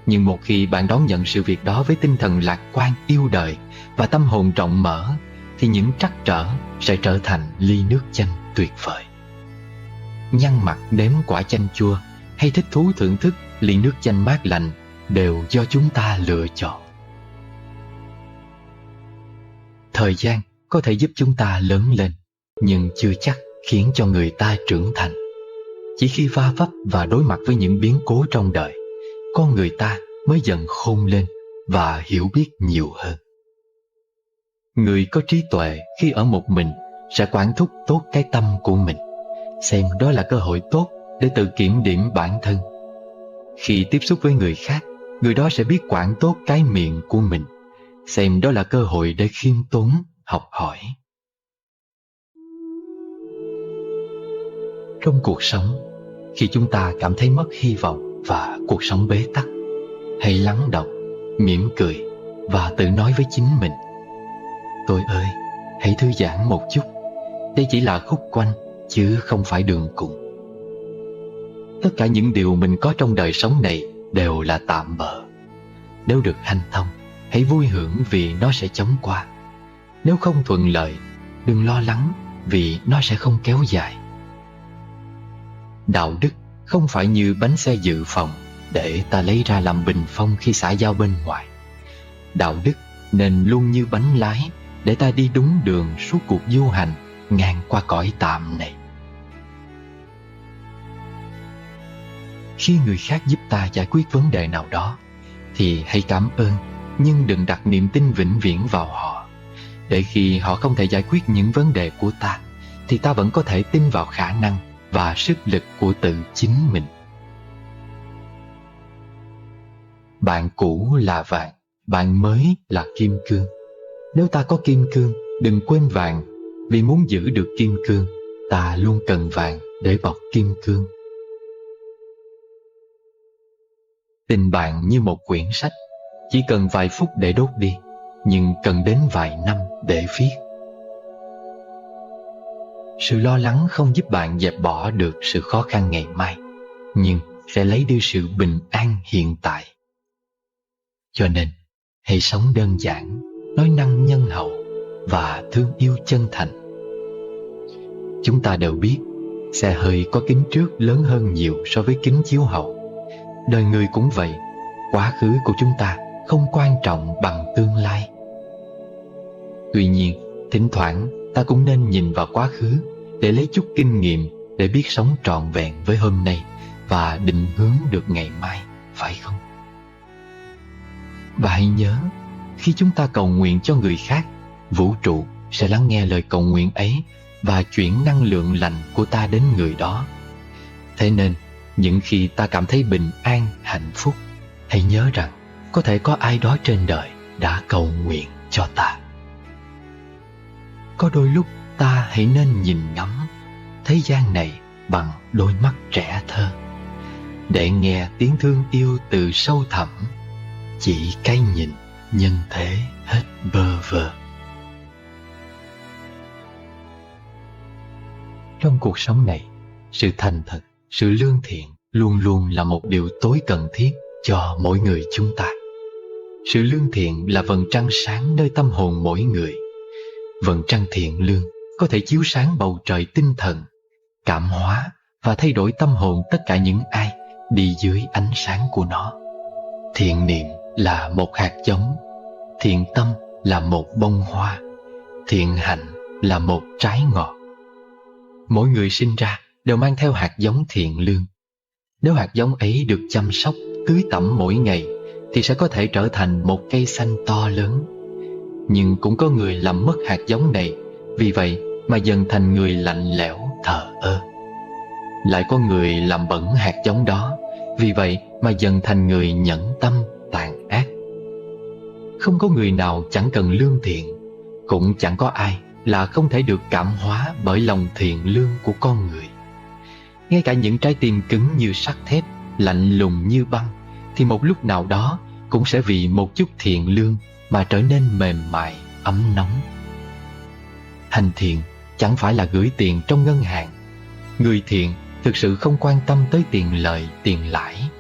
Nhưng một khi bạn đón nhận sự việc đó với tinh thần lạc quan, yêu đời và tâm hồn rộng mở, thì những trắc trở sẽ trở thành ly nước chanh tuyệt vời. Nhăn mặt nếm quả chanh chua hay thích thú thưởng thức ly nước chanh mát lạnh đều do chúng ta lựa chọn. Thời gian có thể giúp chúng ta lớn lên, nhưng chưa chắc khiến cho người ta trưởng thành. Chỉ khi va vấp và đối mặt với những biến cố trong đời, con người ta mới dần khôn lên và hiểu biết nhiều hơn. Người có trí tuệ khi ở một mình sẽ quản thúc tốt cái tâm của mình, xem đó là cơ hội tốt để tự kiểm điểm bản thân. Khi tiếp xúc với người khác, người đó sẽ biết quản tốt cái miệng của mình, xem đó là cơ hội để khiêm tốn, học hỏi. Trong cuộc sống, khi chúng ta cảm thấy mất hy vọng và cuộc sống bế tắc, hãy lắng động, mỉm cười và tự nói với chính mình: tôi ơi, hãy thư giãn một chút. Đây chỉ là khúc quanh, chứ không phải đường cùng. Tất cả những điều mình có trong đời sống này đều là tạm bợ. Nếu được hanh thông, hãy vui hưởng vì nó sẽ chóng qua. Nếu không thuận lợi, đừng lo lắng vì nó sẽ không kéo dài. Đạo đức không phải như bánh xe dự phòng để ta lấy ra làm bình phong khi xã giao bên ngoài. Đạo đức nên luôn như bánh lái để ta đi đúng đường suốt cuộc du hành ngang qua cõi tạm này. Khi người khác giúp ta giải quyết vấn đề nào đó, thì hãy cảm ơn, nhưng đừng đặt niềm tin vĩnh viễn vào họ. Để khi họ không thể giải quyết những vấn đề của ta, thì ta vẫn có thể tin vào khả năng và sức lực của tự chính mình. Bạn cũ là vàng, bạn mới là kim cương. Nếu ta có kim cương, đừng quên vàng, vì muốn giữ được kim cương, ta luôn cần vàng để bọc kim cương. Tình bạn như một quyển sách, chỉ cần vài phút để đốt đi, nhưng cần đến vài năm để viết. Sự lo lắng không giúp bạn dẹp bỏ được sự khó khăn ngày mai, nhưng sẽ lấy đi sự bình an hiện tại. Cho nên, hãy sống đơn giản, nói năng nhân hậu và thương yêu chân thành. Chúng ta đều biết, xe hơi có kính trước lớn hơn nhiều so với kính chiếu hậu. Đời người cũng vậy, quá khứ của chúng ta không quan trọng bằng tương lai. Tuy nhiên, thỉnh thoảng ta cũng nên nhìn vào quá khứ để lấy chút kinh nghiệm, để biết sống trọn vẹn với hôm nay và định hướng được ngày mai, phải không? Và hãy nhớ, khi chúng ta cầu nguyện cho người khác, vũ trụ sẽ lắng nghe lời cầu nguyện ấy và chuyển năng lượng lành của ta đến người đó. Thế nên, những khi ta cảm thấy bình an, hạnh phúc, hãy nhớ rằng có thể có ai đó trên đời đã cầu nguyện cho ta. có đôi lúc ta hãy nên nhìn ngắm thế gian này bằng đôi mắt trẻ thơ, để nghe tiếng thương yêu từ sâu thẳm, chỉ cái nhìn nhân thế hết bơ vơ. Trong cuộc sống này, sự thành thật, sự lương thiện luôn luôn là một điều tối cần thiết cho mỗi người chúng ta. Sự lương thiện là vầng trăng sáng nơi tâm hồn mỗi người. Vầng trăng thiện lương có thể chiếu sáng bầu trời tinh thần, cảm hóa và thay đổi tâm hồn tất cả những ai đi dưới ánh sáng của nó. Thiện niệm là một hạt giống, thiện tâm là một bông hoa, thiện hạnh là một trái ngọt. Mỗi người sinh ra đều mang theo hạt giống thiện lương. Nếu hạt giống ấy được chăm sóc, tưới tẩm mỗi ngày, thì sẽ có thể trở thành một cây xanh to lớn. Nhưng cũng có người làm mất hạt giống này, vì vậy mà dần thành người lạnh lẽo, thờ ơ. Lại có người làm bẩn hạt giống đó, vì vậy mà dần thành người nhẫn tâm, tàn ác. Không có người nào chẳng cần lương thiện, cũng chẳng có ai là không thể được cảm hóa bởi lòng thiện lương của con người. Ngay cả những trái tim cứng như sắt thép, lạnh lùng như băng, thì một lúc nào đó cũng sẽ vì một chút thiện lương mà trở nên mềm mại, ấm nóng. Hành thiện chẳng phải là gửi tiền trong ngân hàng. Người thiện thực sự không quan tâm tới tiền lời, tiền lãi.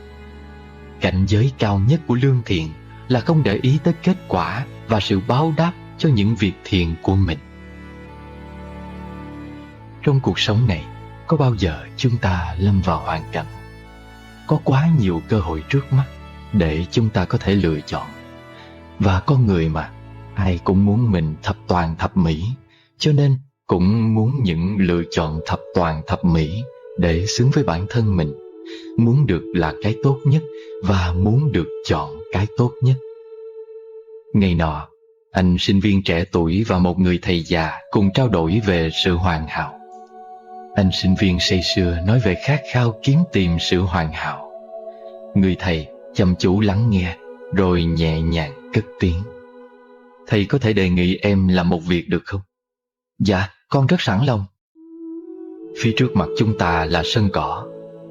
Cảnh giới cao nhất của lương thiện là không để ý tới kết quả và sự báo đáp cho những việc thiện của mình. Trong cuộc sống này, có bao giờ chúng ta lâm vào hoàn cảnh có quá nhiều cơ hội trước mắt để chúng ta có thể lựa chọn. Và con người mà, ai cũng muốn mình thập toàn thập mỹ, cho nên cũng muốn những lựa chọn thập toàn thập mỹ để xứng với bản thân mình, muốn được là cái tốt nhất và muốn được chọn cái tốt nhất. Ngày nọ, anh sinh viên trẻ tuổi và một người thầy già cùng trao đổi về sự hoàn hảo. Anh sinh viên say sưa nói về khát khao kiếm tìm sự hoàn hảo. Người thầy chăm chú lắng nghe, rồi nhẹ nhàng cất tiếng: "Thầy có thể đề nghị em làm một việc được không?" "Dạ, con rất sẵn lòng." "Phía trước mặt chúng ta là sân cỏ.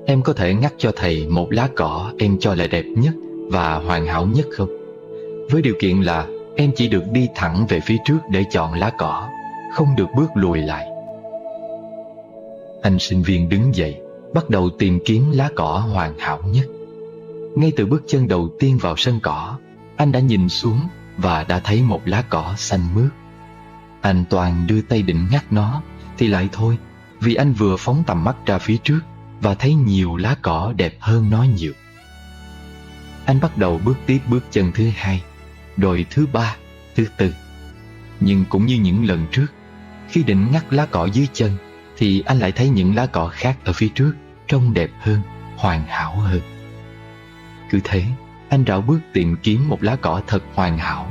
Em có thể ngắt cho thầy một lá cỏ em cho là đẹp nhất và hoàn hảo nhất không? Với điều kiện là em chỉ được đi thẳng về phía trước để chọn lá cỏ, không được bước lùi lại." Anh sinh viên đứng dậy, bắt đầu tìm kiếm lá cỏ hoàn hảo nhất. Ngay từ bước chân đầu tiên vào sân cỏ, anh đã nhìn xuống và đã thấy một lá cỏ xanh mướt. Anh toàn đưa tay định ngắt nó, thì lại thôi, vì anh vừa phóng tầm mắt ra phía trước và thấy nhiều lá cỏ đẹp hơn nó nhiều. Anh bắt đầu bước tiếp bước chân thứ hai, rồi thứ ba, thứ tư. Nhưng cũng như những lần trước, khi định ngắt lá cỏ dưới chân, thì anh lại thấy những lá cỏ khác ở phía trước trông đẹp hơn, hoàn hảo hơn. Cứ thế, anh rảo bước tìm kiếm một lá cỏ thật hoàn hảo.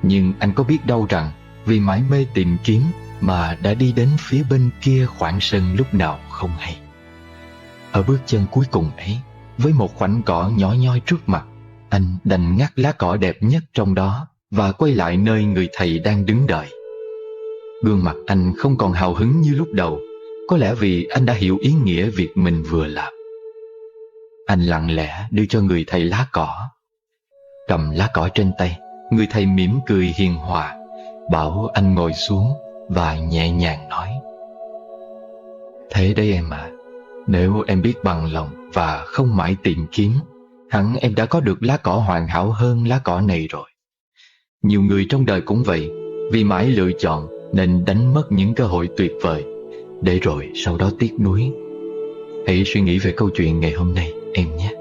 Nhưng anh có biết đâu rằng, vì mải mê tìm kiếm mà đã đi đến phía bên kia khoảng sân lúc nào không hay. Ở bước chân cuối cùng ấy, với một khoảnh cỏ nhỏ nhoi trước mặt, anh đành ngắt lá cỏ đẹp nhất trong đó và quay lại nơi người thầy đang đứng đợi. Gương mặt anh không còn hào hứng như lúc đầu, có lẽ vì anh đã hiểu ý nghĩa việc mình vừa làm. Anh lặng lẽ đưa cho người thầy lá cỏ. Cầm lá cỏ trên tay, người thầy mỉm cười hiền hòa, bảo anh ngồi xuống và nhẹ nhàng nói: "Thế đấy em ạ, nếu em biết bằng lòng và không mãi tìm kiếm, hẳn em đã có được lá cỏ hoàn hảo hơn lá cỏ này rồi. Nhiều người trong đời cũng vậy, vì mãi lựa chọn nên đánh mất những cơ hội tuyệt vời, để rồi sau đó tiếc nuối. Hãy suy nghĩ về câu chuyện ngày hôm nay em nhé."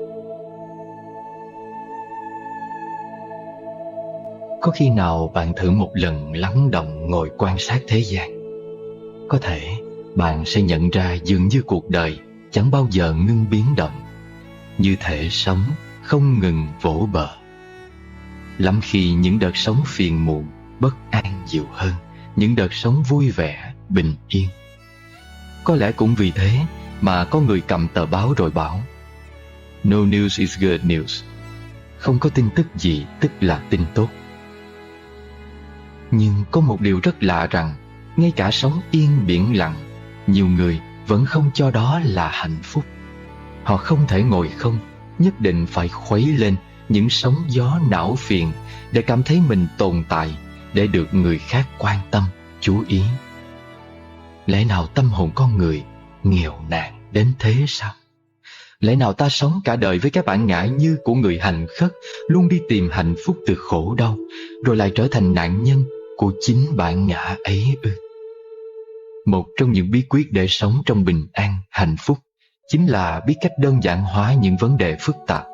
Có khi nào bạn thử một lần lắng động ngồi quan sát thế gian? Có thể bạn sẽ nhận ra dường như cuộc đời chẳng bao giờ ngưng biến động, như thể sóng không ngừng vỗ bờ. Lắm khi những đợt sóng phiền muộn, bất an dịu hơn những đợt sóng vui vẻ, bình yên. Có lẽ cũng vì thế mà có người cầm tờ báo rồi bảo: "No news is good news." Không có tin tức gì tức là tin tốt. Nhưng có một điều rất lạ rằng ngay cả sóng yên biển lặng, nhiều người vẫn không cho đó là hạnh phúc. Họ không thể ngồi không, nhất định phải khuấy lên những sóng gió não phiền để cảm thấy mình tồn tại, để được người khác quan tâm, chú ý. Lẽ nào tâm hồn con người nghèo nàn đến thế sao? Lẽ nào ta sống cả đời với cái bản ngã như của người hành khất, luôn đi tìm hạnh phúc từ khổ đau, rồi lại trở thành nạn nhân của chính bản ngã ấy ư? Một trong những bí quyết để sống trong bình an, hạnh phúc chính là biết cách đơn giản hóa những vấn đề phức tạp,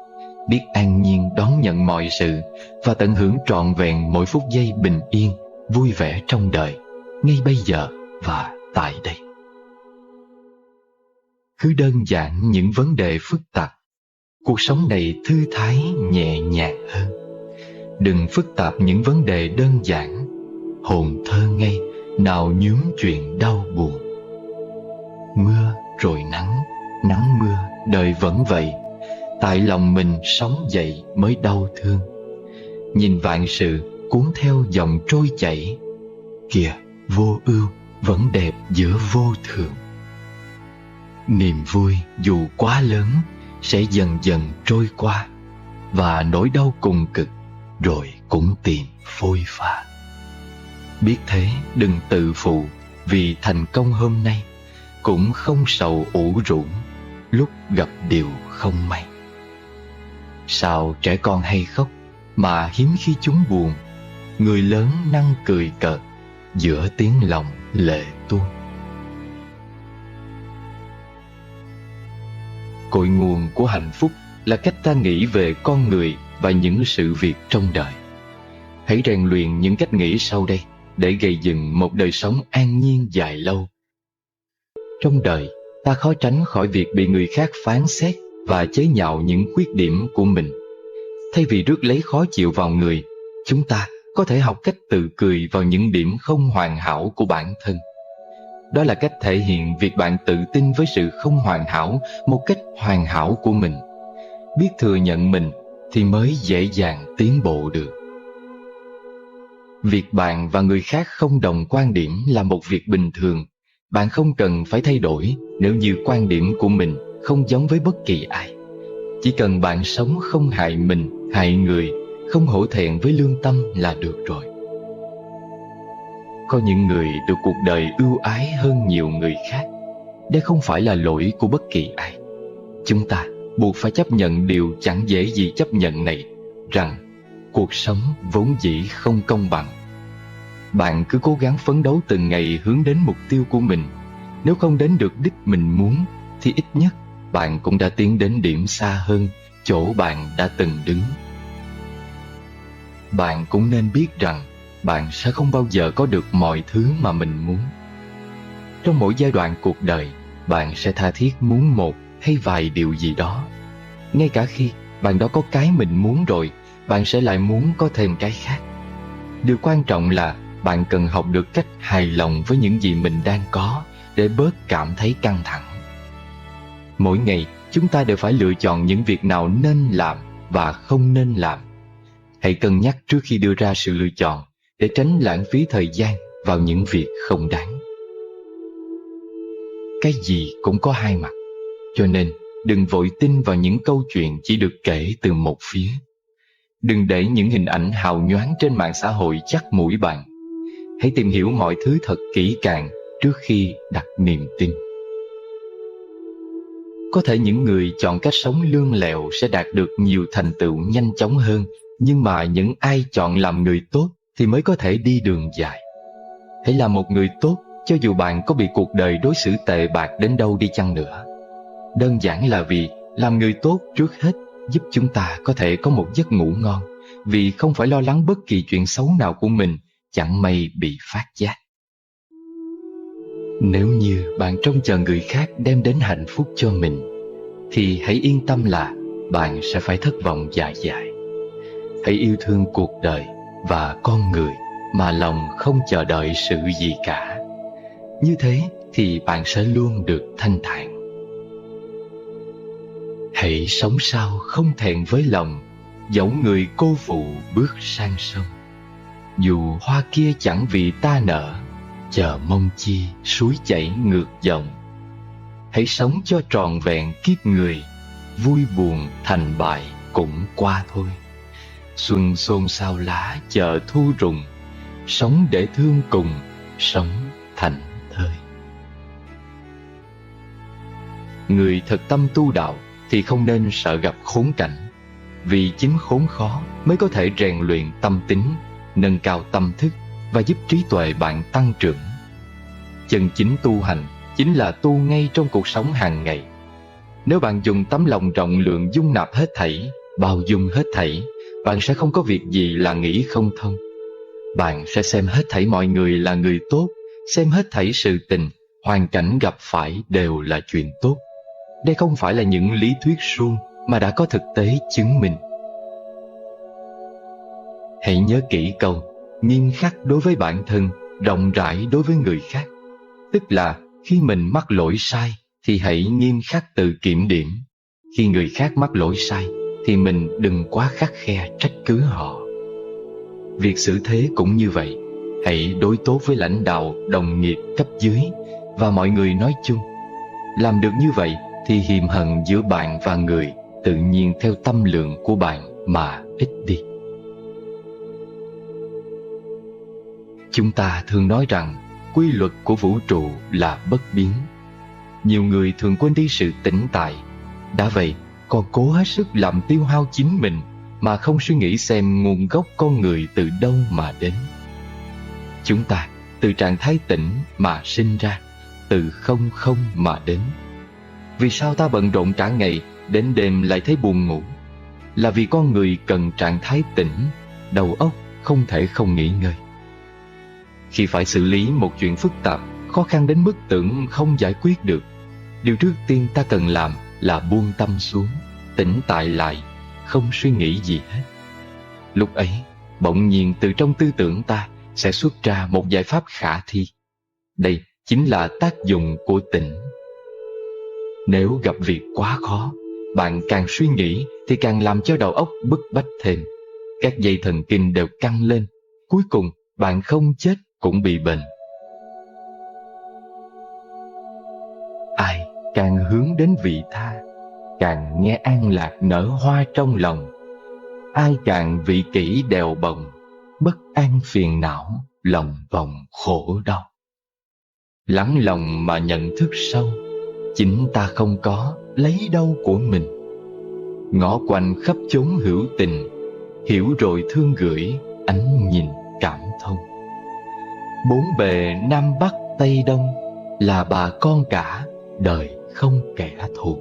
biết an nhiên đón nhận mọi sự và tận hưởng trọn vẹn mỗi phút giây bình yên, vui vẻ trong đời, ngay bây giờ và tại đây. Cứ đơn giản những vấn đề phức tạp, cuộc sống này thư thái nhẹ nhàng hơn. Đừng phức tạp những vấn đề đơn giản, hồn thơ ngây nào nhuốm chuyện đau buồn. Mưa rồi nắng, nắng mưa đời vẫn vậy, tại lòng mình sống dậy mới đau thương. Nhìn vạn sự cuốn theo dòng trôi chảy, kìa vô ưu vẫn đẹp giữa vô thường. Niềm vui dù quá lớn sẽ dần dần trôi qua, và nỗi đau cùng cực rồi cũng tìm phôi pha. Biết thế đừng tự phụ vì thành công hôm nay, cũng không sầu ủ rũ lúc gặp điều không may. Sao trẻ con hay khóc mà hiếm khi chúng buồn, người lớn năng cười cợt giữa tiếng lòng lệ tuôn. Cội nguồn của hạnh phúc là cách ta nghĩ về con người và những sự việc trong đời. Hãy rèn luyện những cách nghĩ sau đây để gây dựng một đời sống an nhiên dài lâu. Trong đời, ta khó tránh khỏi việc bị người khác phán xét và chế nhạo những khuyết điểm của mình. Thay vì rước lấy khó chịu vào người, chúng ta có thể học cách tự cười vào những điểm không hoàn hảo của bản thân. Đó là cách thể hiện việc bạn tự tin với sự không hoàn hảo một cách hoàn hảo của mình. Biết thừa nhận mình thì mới dễ dàng tiến bộ được. Việc bạn và người khác không đồng quan điểm là một việc bình thường. Bạn không cần phải thay đổi nếu như quan điểm của mình không giống với bất kỳ ai. Chỉ cần bạn sống không hại mình, hại người, không hổ thẹn với lương tâm là được rồi. Có những người được cuộc đời ưu ái hơn nhiều người khác. Đây không phải là lỗi của bất kỳ ai. Chúng ta buộc phải chấp nhận điều chẳng dễ gì chấp nhận này, rằng cuộc sống vốn dĩ không công bằng. Bạn cứ cố gắng phấn đấu từng ngày hướng đến mục tiêu của mình. Nếu không đến được đích mình muốn, thì ít nhất bạn cũng đã tiến đến điểm xa hơn chỗ bạn đã từng đứng. Bạn cũng nên biết rằng bạn sẽ không bao giờ có được mọi thứ mà mình muốn. Trong mỗi giai đoạn cuộc đời, bạn sẽ tha thiết muốn một hay vài điều gì đó. Ngay cả khi bạn đã có cái mình muốn rồi, bạn sẽ lại muốn có thêm cái khác. Điều quan trọng là bạn cần học được cách hài lòng với những gì mình đang có để bớt cảm thấy căng thẳng. Mỗi ngày, chúng ta đều phải lựa chọn những việc nào nên làm và không nên làm. Hãy cân nhắc trước khi đưa ra sự lựa chọn để tránh lãng phí thời gian vào những việc không đáng. Cái gì cũng có hai mặt, cho nên đừng vội tin vào những câu chuyện chỉ được kể từ một phía. Đừng để những hình ảnh hào nhoáng trên mạng xã hội dắt mũi bạn. Hãy tìm hiểu mọi thứ thật kỹ càng trước khi đặt niềm tin. Có thể những người chọn cách sống lương lẹo sẽ đạt được nhiều thành tựu nhanh chóng hơn, nhưng mà những ai chọn làm người tốt thì mới có thể đi đường dài. Hãy là một người tốt cho dù bạn có bị cuộc đời đối xử tệ bạc đến đâu đi chăng nữa. Đơn giản là vì làm người tốt trước hết giúp chúng ta có thể có một giấc ngủ ngon, vì không phải lo lắng bất kỳ chuyện xấu nào của mình chẳng may bị phát giác. Nếu như bạn trông chờ người khác đem đến hạnh phúc cho mình, thì hãy yên tâm là bạn sẽ phải thất vọng dài dài. Hãy yêu thương cuộc đời và con người mà lòng không chờ đợi sự gì cả. Như thế thì bạn sẽ luôn được thanh thản. Hãy sống sao không thẹn với lòng, dẫu người cô phụ bước sang sông. Dù hoa kia chẳng vì ta nở, chờ mong chi suối chảy ngược dòng. Hãy sống cho trọn vẹn kiếp người, vui buồn thành bại cũng qua thôi. Xuân xôn xao lá chờ thu rụng, sống để thương cùng, sống thảnh thơi. Người thật tâm tu đạo thì không nên sợ gặp khốn cảnh, vì chính khốn khó mới có thể rèn luyện tâm tính, nâng cao tâm thức và giúp trí tuệ bạn tăng trưởng. Chân chính tu hành chính là tu ngay trong cuộc sống hàng ngày. Nếu bạn dùng tấm lòng rộng lượng dung nạp hết thảy, bao dung hết thảy, bạn sẽ không có việc gì là nghĩ không thông. Bạn sẽ xem hết thảy mọi người là người tốt, xem hết thảy sự tình, hoàn cảnh gặp phải đều là chuyện tốt. Đây không phải là những lý thuyết suông mà đã có thực tế chứng minh. Hãy nhớ kỹ câu nghiêm khắc đối với bản thân, rộng rãi đối với người khác. Tức là khi mình mắc lỗi sai thì hãy nghiêm khắc tự kiểm điểm. Khi người khác mắc lỗi sai thì mình đừng quá khắt khe trách cứ họ. Việc xử thế cũng như vậy. Hãy đối tốt với lãnh đạo, đồng nghiệp, cấp dưới và mọi người nói chung. Làm được như vậy thì hiềm hận giữa bạn và người tự nhiên theo tâm lượng của bạn mà ít đi. Chúng ta thường nói rằng quy luật của vũ trụ là bất biến. Nhiều người thường quên đi sự tĩnh tại. Đã vậy, còn cố hết sức làm tiêu hao chính mình mà không suy nghĩ xem nguồn gốc con người từ đâu mà đến. Chúng ta từ trạng thái tĩnh mà sinh ra, từ không không mà đến. Vì sao ta bận rộn cả ngày, đến đêm lại thấy buồn ngủ? Là vì con người cần trạng thái tĩnh, đầu óc không thể không nghỉ ngơi. Khi phải xử lý một chuyện phức tạp, khó khăn đến mức tưởng không giải quyết được, điều trước tiên ta cần làm là buông tâm xuống, tĩnh tại lại, không suy nghĩ gì hết. Lúc ấy, bỗng nhiên từ trong tư tưởng ta sẽ xuất ra một giải pháp khả thi. Đây chính là tác dụng của tĩnh. Nếu gặp việc quá khó, bạn càng suy nghĩ thì càng làm cho đầu óc bức bách thêm. Các dây thần kinh đều căng lên, cuối cùng bạn không chết cũng bị bệnh. Ai càng hướng đến vị tha, càng nghe an lạc nở hoa trong lòng. Ai càng vị kỷ đèo bồng, bất an phiền não, lòng vòng khổ đau. Lắng lòng mà nhận thức sâu, chính ta không có lấy đâu của mình. Ngõ quanh khắp chốn hữu tình, hiểu rồi thương gửi, ánh nhìn cảm thông. Bốn bề Nam Bắc Tây Đông, là bà con cả, đời không kẻ thù.